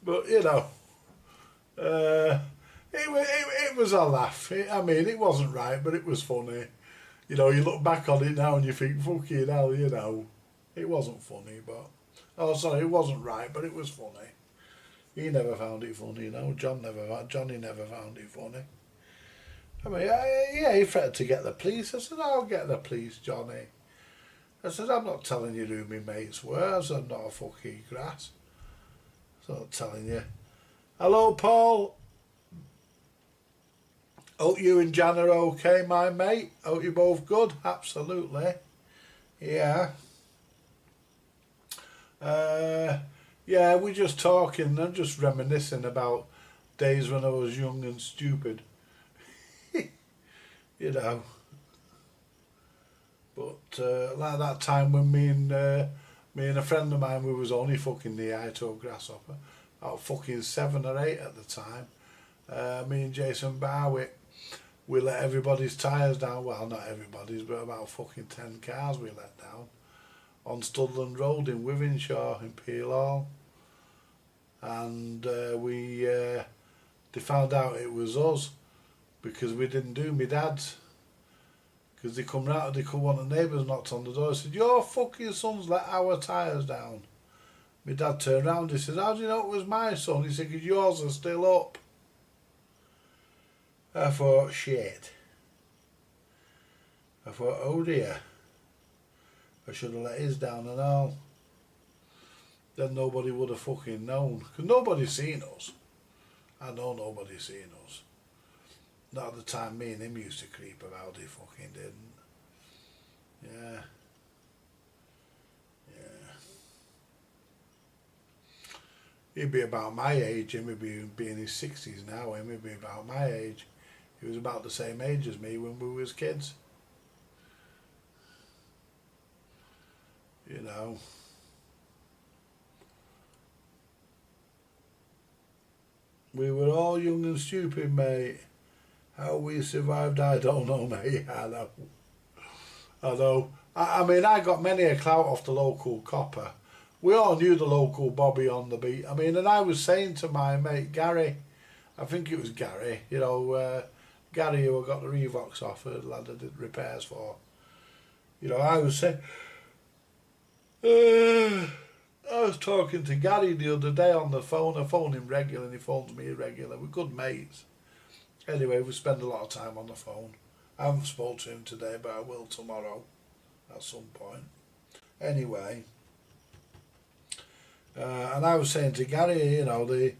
But, you know, it was a laugh. I mean, it wasn't right, but it was funny. You know, you look back on it now and you think, fucking hell, you know. It wasn't funny, but... Oh, sorry, it wasn't right, but it was funny. He never found it funny, you know. Johnny never found it funny. I mean, yeah, he threatened to get the police. I said, I'll get the police, Johnny. I said, I'm not telling you who my mates were. I said, I'm not a fucking grass. So I'm not telling you. Hello, Paul. Hope you and Jan are okay, my mate. Hope you're both good. Absolutely. Yeah. Yeah, we're just talking and just reminiscing about days when I was young and stupid. You know. But like that time when me and a friend of mine, we was only fucking the eye to a grasshopper, about fucking 7 or 8 at the time. Me and Jason Barwick, we let everybody's tyres down. Well, not everybody's, but about fucking 10 cars we let down on Studland Road in Wivenshaw in Peel Hall. And they found out it was us because we didn't do my dad's. Because they come round, one of the neighbours knocked on the door and said, your fucking son's let our tyres down. My dad turned round, he said, how do you know it was my son? He said, because yours are still up. I thought, shit. I thought, oh dear. I should have let his down and all. Then nobody would have fucking known. Because nobody's seen us. I know nobody's seen us. Not at the time me and him used to creep about, he fucking didn't. Yeah. Yeah. He'd be about my age, him would be in his 60s now, him would be about my age. He was about the same age as me when we was kids. You know. We were all young and stupid, mate. How we survived, I don't know, mate. I know. I mean, I got many a clout off the local copper. We all knew the local Bobby on the beat. I mean, and I was saying to my mate Gary, I think it was Gary, you know, Gary who I got the Revox off, the lad I did repairs for. You know, I was saying, I was talking to Gary the other day on the phone. I phone him regular and he phones me irregular. We're good mates. Anyway, we spend a lot of time on the phone. I haven't spoken to him today, but I will tomorrow at some point. Anyway, and I was saying to Gary, you know, the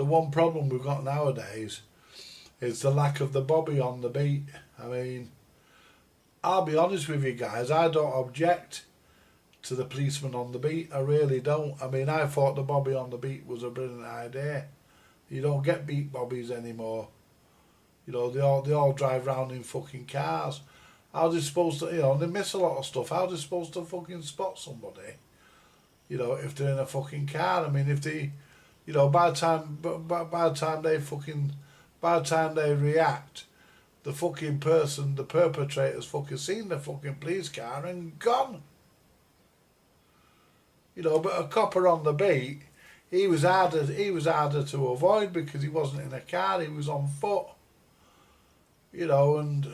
one problem we've got nowadays is the lack of the Bobby on the beat. I mean, I'll be honest with you guys, I don't object to the policeman on the beat. I really don't. I mean, I thought the Bobby on the beat was a brilliant idea. You don't get beat Bobbies anymore. You know, they all drive around in fucking cars. How are they supposed to, you know, they miss a lot of stuff. How are they supposed to fucking spot somebody? You know, if they're in a fucking car. I mean, if they, you know, by the time they react, the fucking person, the perpetrator's fucking seen the fucking police car and gone. You know, but a copper on the beat, he was harder to avoid because he wasn't in a car, he was on foot. You know, and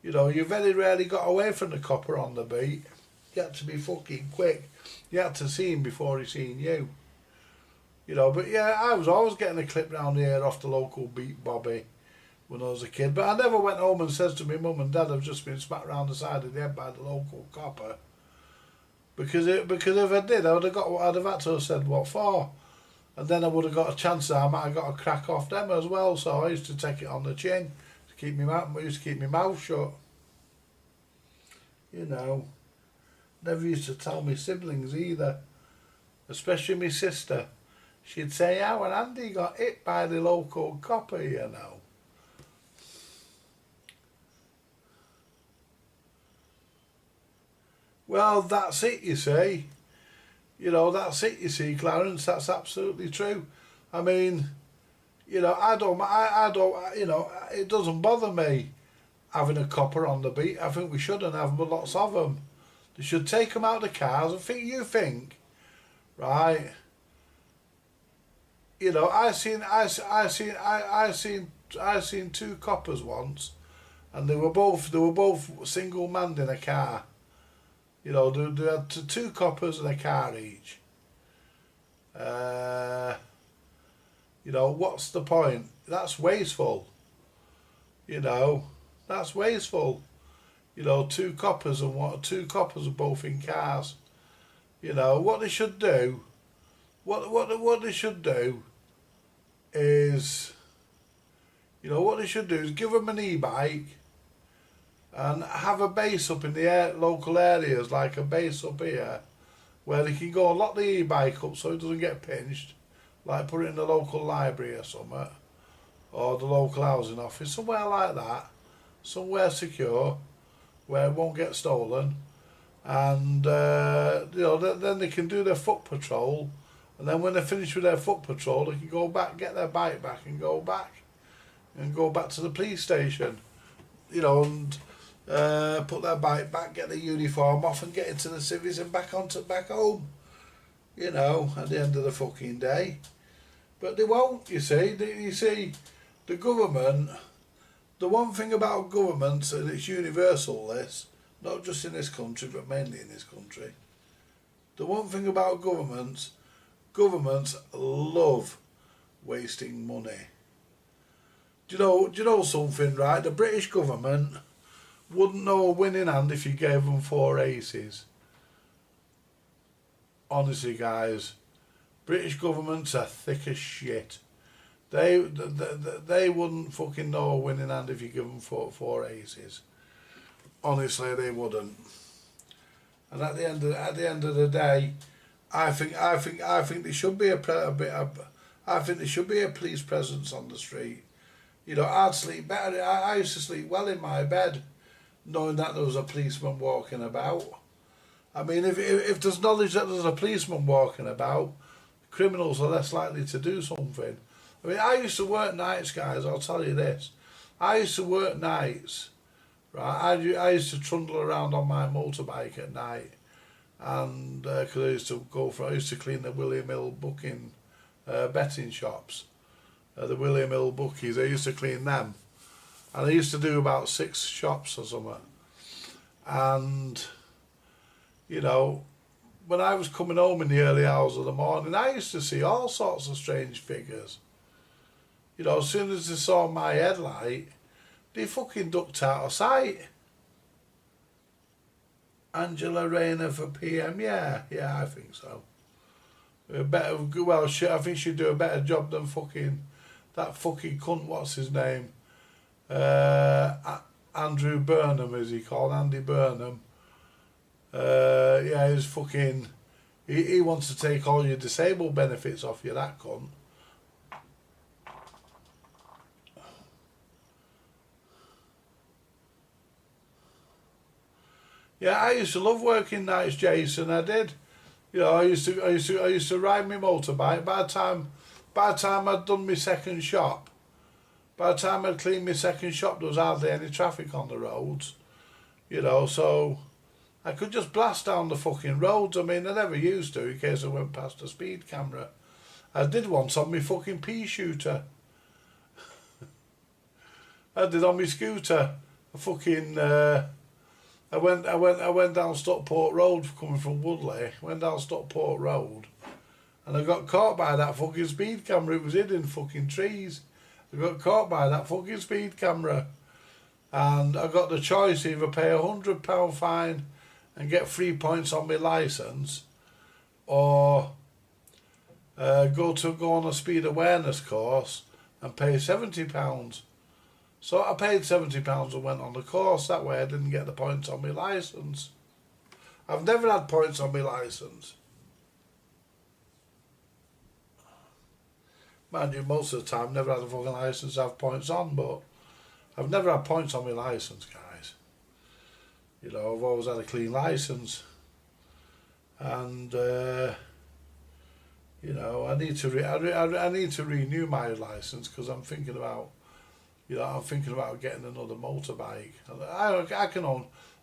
you know, you very rarely got away from the copper on the beat. You had to be fucking quick. You had to see him before he seen you. You know, but yeah, I was always getting a clip round the ear off the local beat Bobby when I was a kid. But I never went home and says to my mum and dad, I've just been smacked round the side of the head by the local copper. Because if I did, I'd have had to have said what for. And then I would have got a chance that I might have got a crack off them as well. So I used to take it on the chin to keep me mouth. I used to keep my mouth shut. You know, never used to tell my siblings either, especially my sister. She'd say, "How and Andy got hit by the local copper, you know." Well, that's it, you see. You know, that's it, you see, Clarence. That's absolutely true. I mean, you know, I don't, you know, it doesn't bother me having a copper on the beat. I think we shouldn't have lots of them. They should take them out of the cars. You think, right? You know, I seen two coppers once, and they were both single manned in a car. You know, they had two coppers in a car each. You know, what's the point? That's wasteful. You know, that's wasteful. You know, two coppers are both in cars. You know, what they should do, what they should do is, you know, what they should do is give them an e-bike and have a base up in the local areas, like a base up here, where they can go lock the e-bike up so it doesn't get pinched, like put it in the local library or something, or the local housing office, somewhere like that, somewhere secure, where it won't get stolen, and you know, then they can do their foot patrol, and then when they're finished with their foot patrol, they can go back, get their bike back, and go back to the police station, you know, and put their bike back, get the uniform off, and get into the civvies and back home. You know, at the end of the fucking day. But they won't. You see, the government. The one thing about governments, and it's universal, this, not just in this country, but mainly in this country. The one thing about governments love wasting money. Do you know something, right? The British government wouldn't know a winning hand if you gave them 4 aces. Honestly, guys, British governments are thick as shit. They wouldn't fucking know a winning hand if you give them four aces. Honestly, they wouldn't. And at the end of the day, I think there should be I think there should be a police presence on the street. You know, I'd sleep better. I used to sleep well in my bed, knowing that there was a policeman walking about. I mean, if there's knowledge that there's a policeman walking about, criminals are less likely to do something. I mean, I used to work nights, guys, I'll tell you this. I used to work nights, right? I used to trundle around on my motorbike at night, and because I used to clean the William Hill booking betting shops, the William Hill bookies. I used to clean them, and I used to do about 6 shops or something. And you know, when I was coming home in the early hours of the morning, I used to see all sorts of strange figures. You know, as soon as they saw my headlight, they fucking ducked out of sight. Angela Rayner for PM, yeah, I think so. I think she'd do a better job than that fucking cunt, what's his name? Andrew Burnham, is he called? Andy Burnham. Yeah, he's fucking... He wants to take all your disabled benefits off you, that cunt. Yeah, I used to love working nights, Jason. I did. You know, I used to ride my motorbike. By the time I'd done my second shop, by the time I'd cleaned my second shop, there was hardly any traffic on the roads. You know, so I could just blast down the fucking roads. I mean, I never used to in case I went past a speed camera. I did once on my fucking pea shooter. I did on my scooter. I fucking. I went down Stockport Road coming from Woodley. Went down Stockport Road, And I got caught by that fucking speed camera. It was hidden in fucking trees. I got caught by that fucking speed camera. And I got the choice, either pay £100 fine and get 3 points on my licence, or go on a speed awareness course and pay £70. So I paid £70 and went on the course. That way I didn't get the points on my licence. I've never had points on my licence. Mind you, most of the time, never had a fucking licence to have points on, but I've never had points on my licence, guys. You know, I've always had a clean licence. And, you know, I need to I need to renew my licence, because I'm thinking about, you know, getting another motorbike.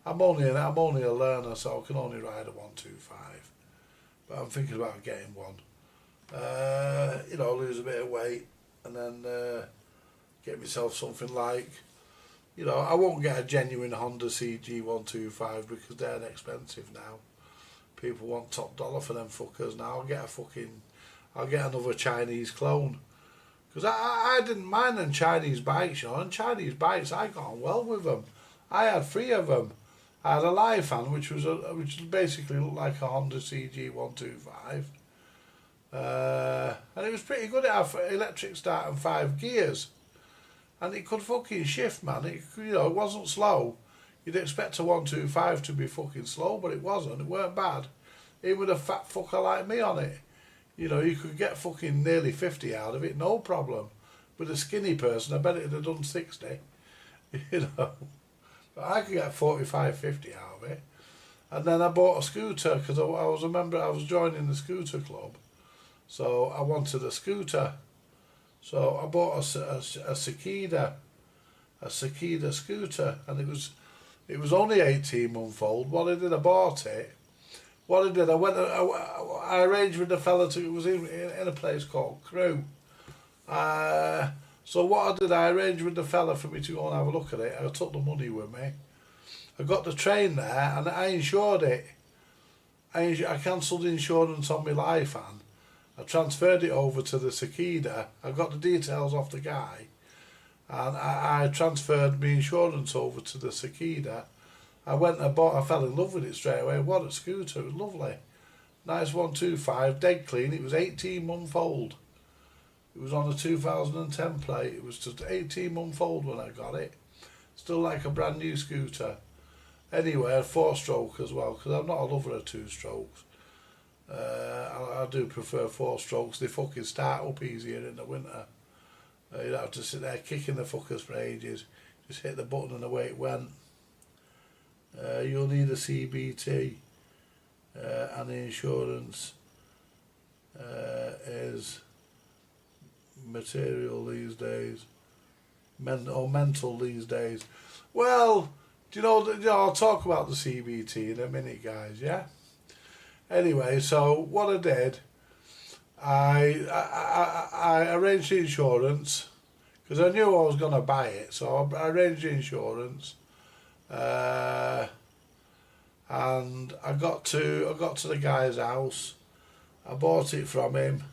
I'm only a learner, so I can only ride a 125. But I'm thinking about getting one. You know, lose a bit of weight and then get myself something like, you know, I won't get a genuine Honda CG 125 because they're expensive now. People want top dollar for them fuckers now. I'll get another Chinese clone. Because I didn't mind them Chinese bikes, you know, and Chinese bikes, I got on well with them. I had 3 of them. I had a Lifan, which basically looked like a Honda CG 125. And it was pretty good. It had electric start and 5 gears. And it could fucking shift, man. It wasn't slow. You'd expect a 125 to be fucking slow, but it wasn't. It weren't bad. Even with a fat fucker like me on it. You know, you could get fucking nearly 50 out of it, no problem. With a skinny person, I bet it'd have done 60. You know. But I could get 45, 50 out of it. And then I bought a scooter, because I was a member, I was joining the scooter club. So I wanted a scooter. So I bought a Cicada scooter, and it was only 18 month old. What I did, I bought it. What I did, I arranged with the fella it was in a place called Crewe. So what I did, I arranged with the fella for me to go and have a look at it. I took the money with me. I got the train there and I insured it. I cancelled the insurance on my Lifan. I transferred it over to the Cicada. I got the details off the guy, and I transferred my insurance over to the Cicada. I fell in love with it straight away. What a scooter, it was lovely. Nice 125, dead clean. It was 18 month old. It was on a 2010 plate. It was just 18 month old when I got it. Still like a brand new scooter. Anyway, a 4-stroke as well, because I'm not a lover of 2-strokes. I do prefer 4-strokes. They fucking start up easier in the winter. You don't have to sit there kicking the fuckers for ages. Just hit the button and away it went. You'll need a CBT, and the insurance is material these days, mental these days. Well, I'll talk about the CBT in a minute, guys. Yeah. Anyway, so what I did, I arranged the insurance because I knew I was going to buy it. So I arranged the insurance, and I got to the guy's house. I bought it from him.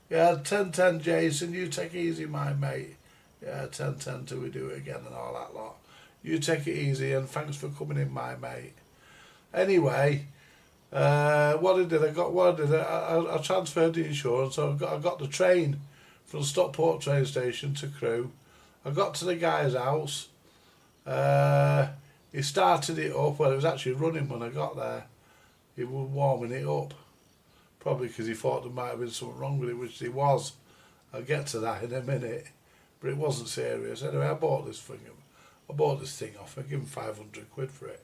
Yeah, 10-10 Jason, you take it easy, my mate. Yeah, 10-10 till we do it again and all that lot. You take it easy and thanks for coming in, my mate. Anyway, what I did, I transferred the insurance. So I got the train from Stockport train station to Crewe. I got to the guy's house. He started it up. Well, it was actually running when I got there. He was warming it up. Probably because he thought there might have been something wrong with it, which there was. I'll get to that in a minute. But it wasn't serious. Anyway, I bought this thing off. I gave him 500 quid for it.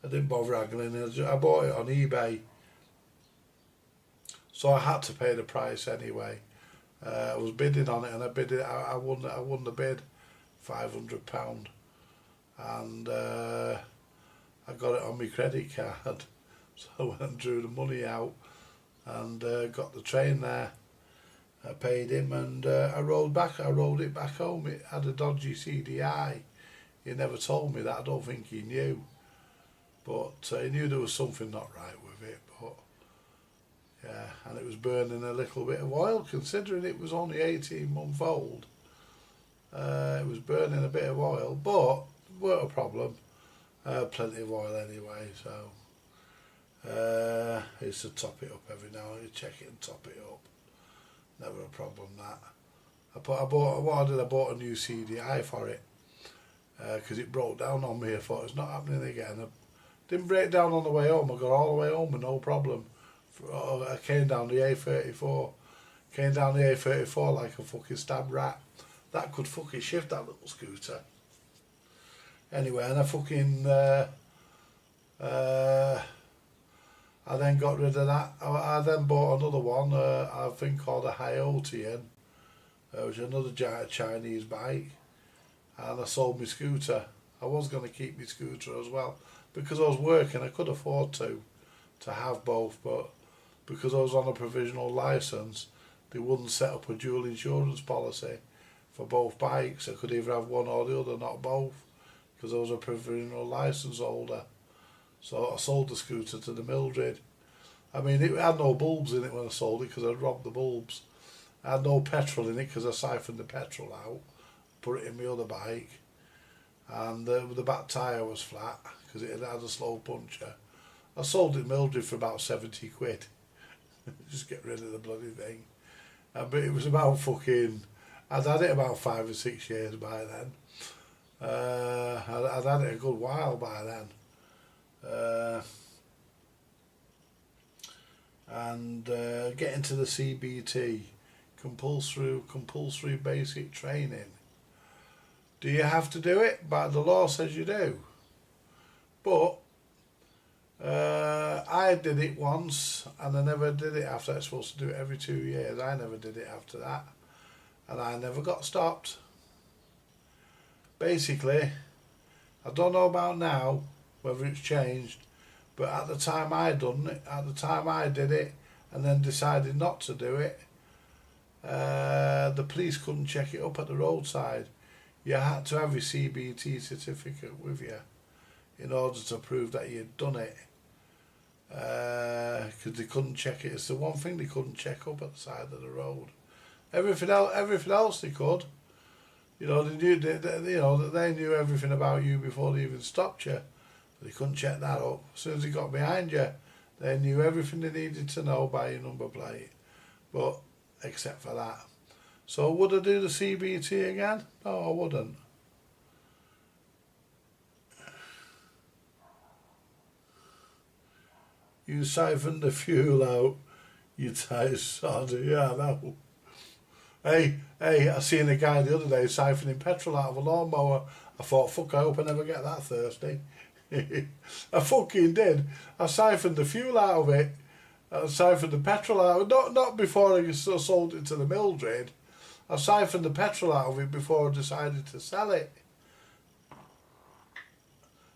I didn't bother haggling. I bought it on eBay. So I had to pay the price anyway. I was bidding on it, and I won the bid, £500. And I got it on my credit card. So I went and drew the money out and got the train there. I paid him and I rolled it back home. It had a dodgy CDI. He never told me that. I don't think he knew. But he knew there was something not right with it. But yeah, and was burning a little bit of oil, considering it was only 18-month old. It was burning a bit of oil, but weren't a problem. Plenty of oil anyway, so I used to top it up every now and then, check it and top it up. Never a problem that. I bought a new CDI for it because it broke down on me. I thought it's not happening again. It didn't break down on the way home. I got all the way home with no problem. I came down the A34. Came down the A34 like a fucking stabbed rat. That could fucking shift, that little scooter. Anyway, and I then got rid of that. I then bought another one, I think called a Hyotian, which is another Chinese bike, and I sold my scooter. I was going to keep my scooter as well, because I was working, I could afford to have both, but because I was on a provisional licence, they wouldn't set up a dual insurance policy for both bikes. I could either have one or the other, not both, because I was a provisional licence holder. So I sold the scooter to the Mildred. I mean, it had no bulbs in it when I sold it because I'd robbed the bulbs. I had no petrol in it because I siphoned the petrol out, put it in my other bike, and the back tyre was flat because it had a slow puncture. I sold it Mildred for about 70 quid. Just get rid of the bloody thing. But it was about fucking... I'd had it about 5 or 6 years by then. I'd had it a good while by then. Getting to the CBT, compulsory basic training. Do you have to do it? But the law says you do. But I did it once and I never did it after. I was supposed to do it every 2 years. I never did it after that. And I never got stopped. Basically, I don't know about now, whether it's changed, but at the time I did it and then decided not to do it, the police couldn't check it up at the roadside. You had to have your CBT certificate with you in order to prove that you'd done it. Because they couldn't check it. It's the one thing they couldn't check up at the side of the road. Everything else they could. You know, they knew everything about you before they even stopped you. They couldn't check that up. As soon as they got behind you, they knew everything they needed to know by your number plate. But except for that. So would I do the CBT again? No, I wouldn't. You siphoned the fuel out, you tight sod. Yeah, I know. Hey, I seen a guy the other day siphoning petrol out of a lawnmower. I thought, fuck, I hope I never get that thirsty. I fucking did. I siphoned the fuel out of it. I siphoned the petrol out. Not before I sold it to the Mildred. I siphoned the petrol out of it before I decided to sell it.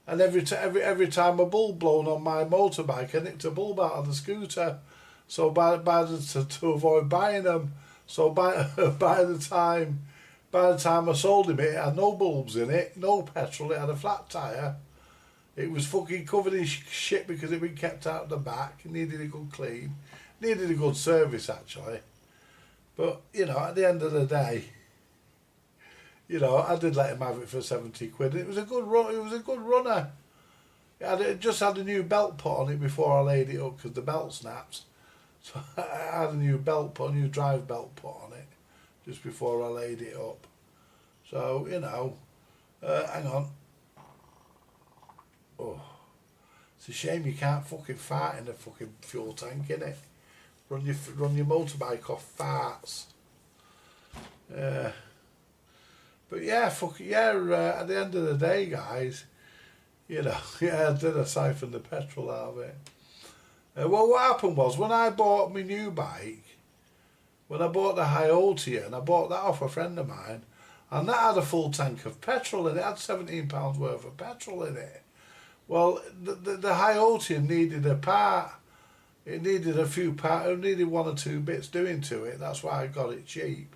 And every time a bulb blown on my motorbike, I nicked a bulb out of the scooter. So to avoid buying them. So by the time I sold him it had no bulbs in it, no petrol, it had a flat tyre. It was fucking covered in shit because it had been kept out the back. It needed a good clean. Needed a good service actually. But, you know, at the end of the day, you know, I did let him have it for 70 quid. It was a good run. It was a good runner. It just had a new belt put on it before I laid it up because the belt snaps. So I had a new belt put, a new drive belt put on it just before I laid it up. So, you know, hang on. Oh, it's a shame you can't fucking fart in a fucking fuel tank, innit? Run your motorbike off farts. But yeah, at the end of the day, guys, you know, yeah, I did siphon the petrol out of it. Well, what happened was, when I bought my new bike, when I bought the Hyotian, I bought that off a friend of mine, and that had a full tank of petrol in it. It had £17 worth of petrol in it. Well, the Hyotian needed a part. It needed a few parts. It needed one or two bits doing to it. That's why I got it cheap.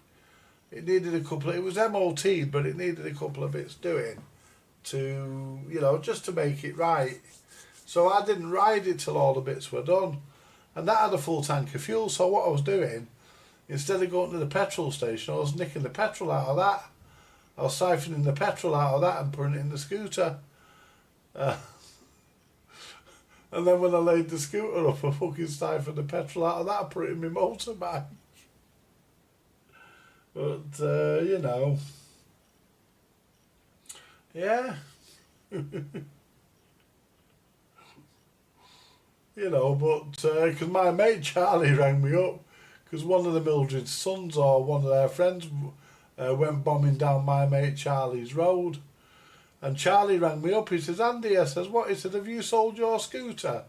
It needed a couple. It was MOT'd, but it needed a couple of bits doing to, you know, just to make it right. So I didn't ride it till all the bits were done. and that had a full tank of fuel. So what I was doing, instead of going to the petrol station, I was nicking the petrol out of that. I was siphoning the petrol out of that and putting it in the scooter. And then when I laid the scooter up, I fucking siphoned the petrol out of that and put it in my motorbike. But, you know, yeah. You know, but, because my mate Charlie rang me up, because one of the Mildred's sons or one of their friends went bombing down my mate Charlie's road. And Charlie rang me up, he says, Andy, I says, what? He said, have you sold your scooter?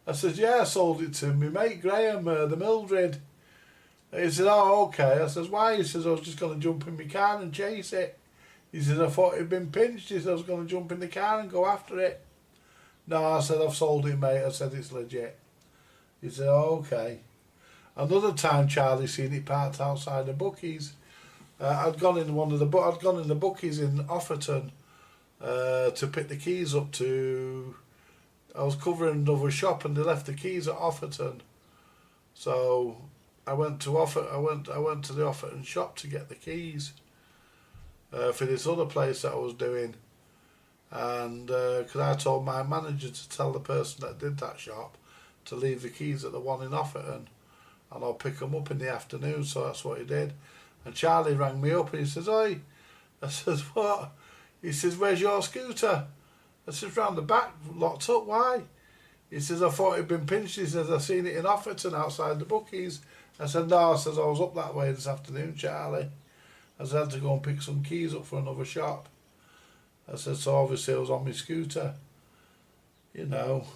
I says, yeah, I sold it to my mate Graham, the Mildred. He said, oh, okay. I says, why? He says, I was just going to jump in my car and chase it. He said, I thought it'd been pinched. He said, I was going to jump in the car and go after it. No, I said, I've sold it, mate. I said, it's legit. He said, oh, okay. Another time, Charlie seen it parked outside the bookies. I'd gone in the bookies in Offerton to pick the keys up to. I was covering another shop and they left the keys at Offerton, so I went to the Offerton shop to get the keys for this other place that I was doing, and because I told my manager to tell the person that did that shop to leave the keys at the one in Offerton, and I'll pick them up in the afternoon. So that's what he did. And Charlie rang me up and he says, "Oi," I says, "What?" He says, "Where's your scooter?" I says, "Round the back, locked up. Why?" He says, "I thought it'd been pinched." He says, "I seen it in Offerton outside the bookies." I said, "No," I says, "I was up that way this afternoon, Charlie." I said, "I had to go and pick some keys up for another shop." I said, "So obviously I was on my scooter." You know.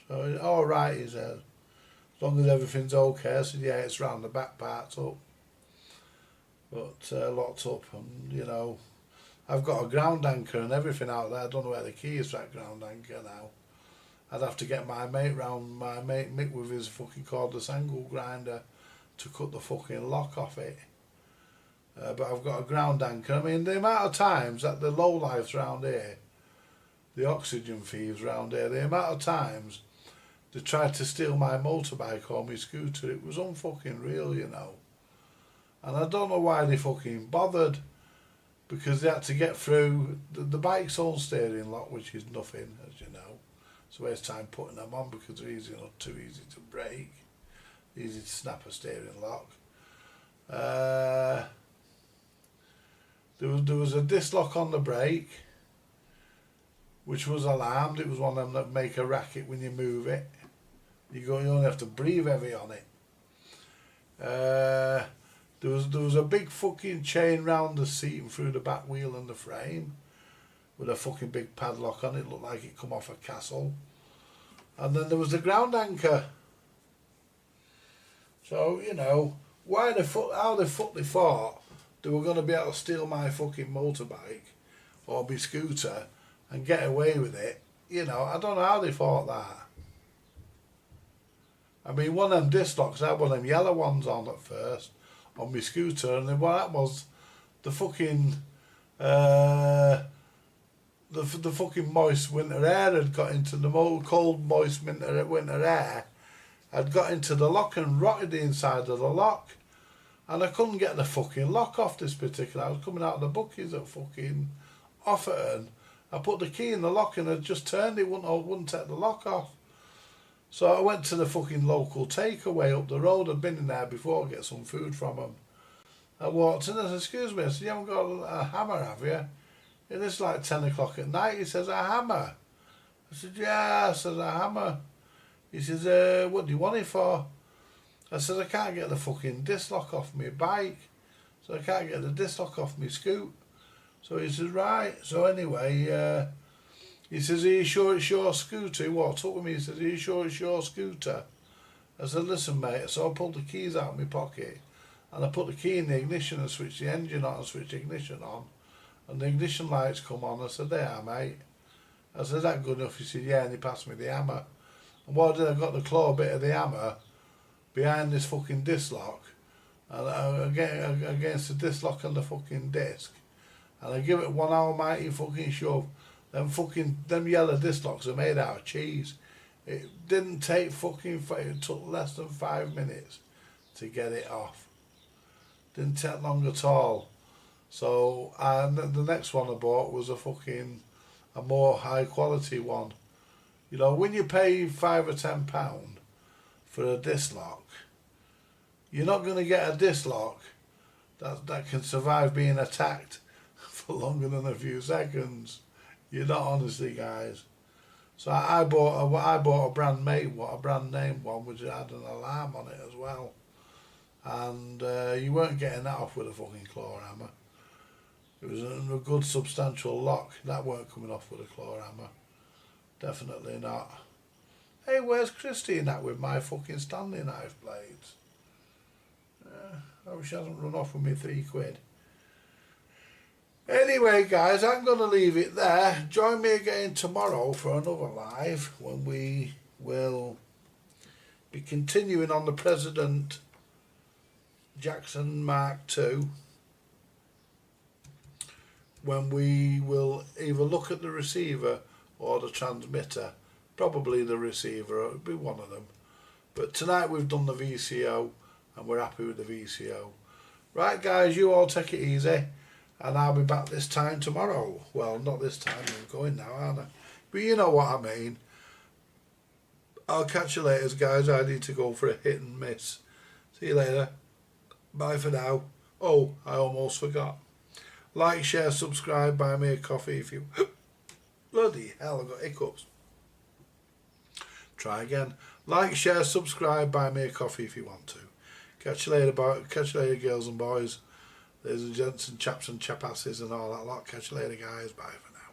So, all right, he said. As long as everything's okay. I said, "Yeah, it's round the back parts up." But locked up, and you know, I've got a ground anchor and everything out there. I don't know where the key is for that ground anchor now. I'd have to get my mate Mick with his fucking cordless angle grinder to cut the fucking lock off it. But I've got a ground anchor. I mean, the amount of times that the lowlifes round here, the oxygen thieves round here, the amount of times they tried to steal my motorbike or my scooter, it was unfucking real, you know. And I don't know why they fucking bothered, because they had to get through the bike's own steering lock, which is nothing, as you know. It's a waste of time putting them on because they're too easy to break, easy to snap a steering lock. There was a disc lock on the brake, which was alarmed. It was one of them that make a racket when you move it. You only have to breathe heavy on it. There was a big fucking chain round the seat and through the back wheel and the frame, with a fucking big padlock on it. Looked like it come off a castle. And then there was the ground anchor. So, you know, how the fuck they thought they were going to be able to steal my fucking motorbike or my scooter and get away with it. You know, I don't know how they thought that. I mean, one of them disc locks, I had one of them yellow ones on at first on my scooter, and then what that was, the fucking the fucking moist winter air had got into the cold moist winter air had got into the lock and rotted the inside of the lock, and I couldn't get the fucking lock off this particular. I was coming out of the bookies at fucking Offerton. I put the key in the lock and I just turned it, wouldn't take the lock off. So I went to the fucking local takeaway up the road. I'd been in there before to get some food from them. I walked in and I said, "Excuse me," I said, "You haven't got a hammer, have you?" And it's like 10 o'clock at night. He says, "A hammer?" I said, "Yeah," I said, "A hammer." He says, "What do you want it for?" I said, "I can't get the fucking disc lock off my bike. So I can't get the disc lock off my scoot." So he says, "Right." So anyway, he says, "Are you sure it's your scooter?" He walked up with me, he says, "Are you sure it's your scooter?" I said, "Listen, mate." So I pulled the keys out of my pocket and I put the key in the ignition and switched the engine on and switched the ignition on. And the ignition lights come on. I said, "They are, mate." I said, "Is that good enough?" He said, "Yeah," and he passed me the hammer. And what I did, I got the claw bit of the hammer behind this fucking disc lock, and against the disc lock and the fucking disc, and I give it one almighty fucking shove. Them yellow disc locks are made out of cheese. It didn't take it took less than 5 minutes to get it off. Didn't take long at all. So, and the next one I bought was a more high quality one. You know, when you pay £5 or £10 for a disc lock, you're not going to get a disc lock that can survive being attacked for longer than a few seconds. You're not, honestly, guys. So I bought a brand name one, which had an alarm on it as well. And you weren't getting that off with a fucking claw hammer. It was a good substantial lock. That weren't coming off with a claw hammer. Definitely not. Hey, where's Christine at with my fucking Stanley knife blades? I hope she hasn't run off with me £3. Anyway, guys, I'm going to leave it there. Join me again tomorrow for another live when we will be continuing on the President Jackson Mark II, when we will either look at the receiver or the transmitter. Probably the receiver, it'll be one of them. But tonight we've done the VCO and we're happy with the VCO. Right, guys, you all take it easy, and I'll be back this time tomorrow. Well, not this time, I'm going now, aren't I? But you know what I mean. I'll catch you later, guys. I need to go for a hit and miss. See you later. Bye for now. Oh, I almost forgot. Like, share, subscribe, buy me a coffee if you... Bloody hell, I've got hiccups. Try again. Like, share, subscribe, buy me a coffee if you want to. Catch you later, girls and boys. Ladies and gents and chaps and chapasses and all that lot. Catch you later, guys. Bye for now.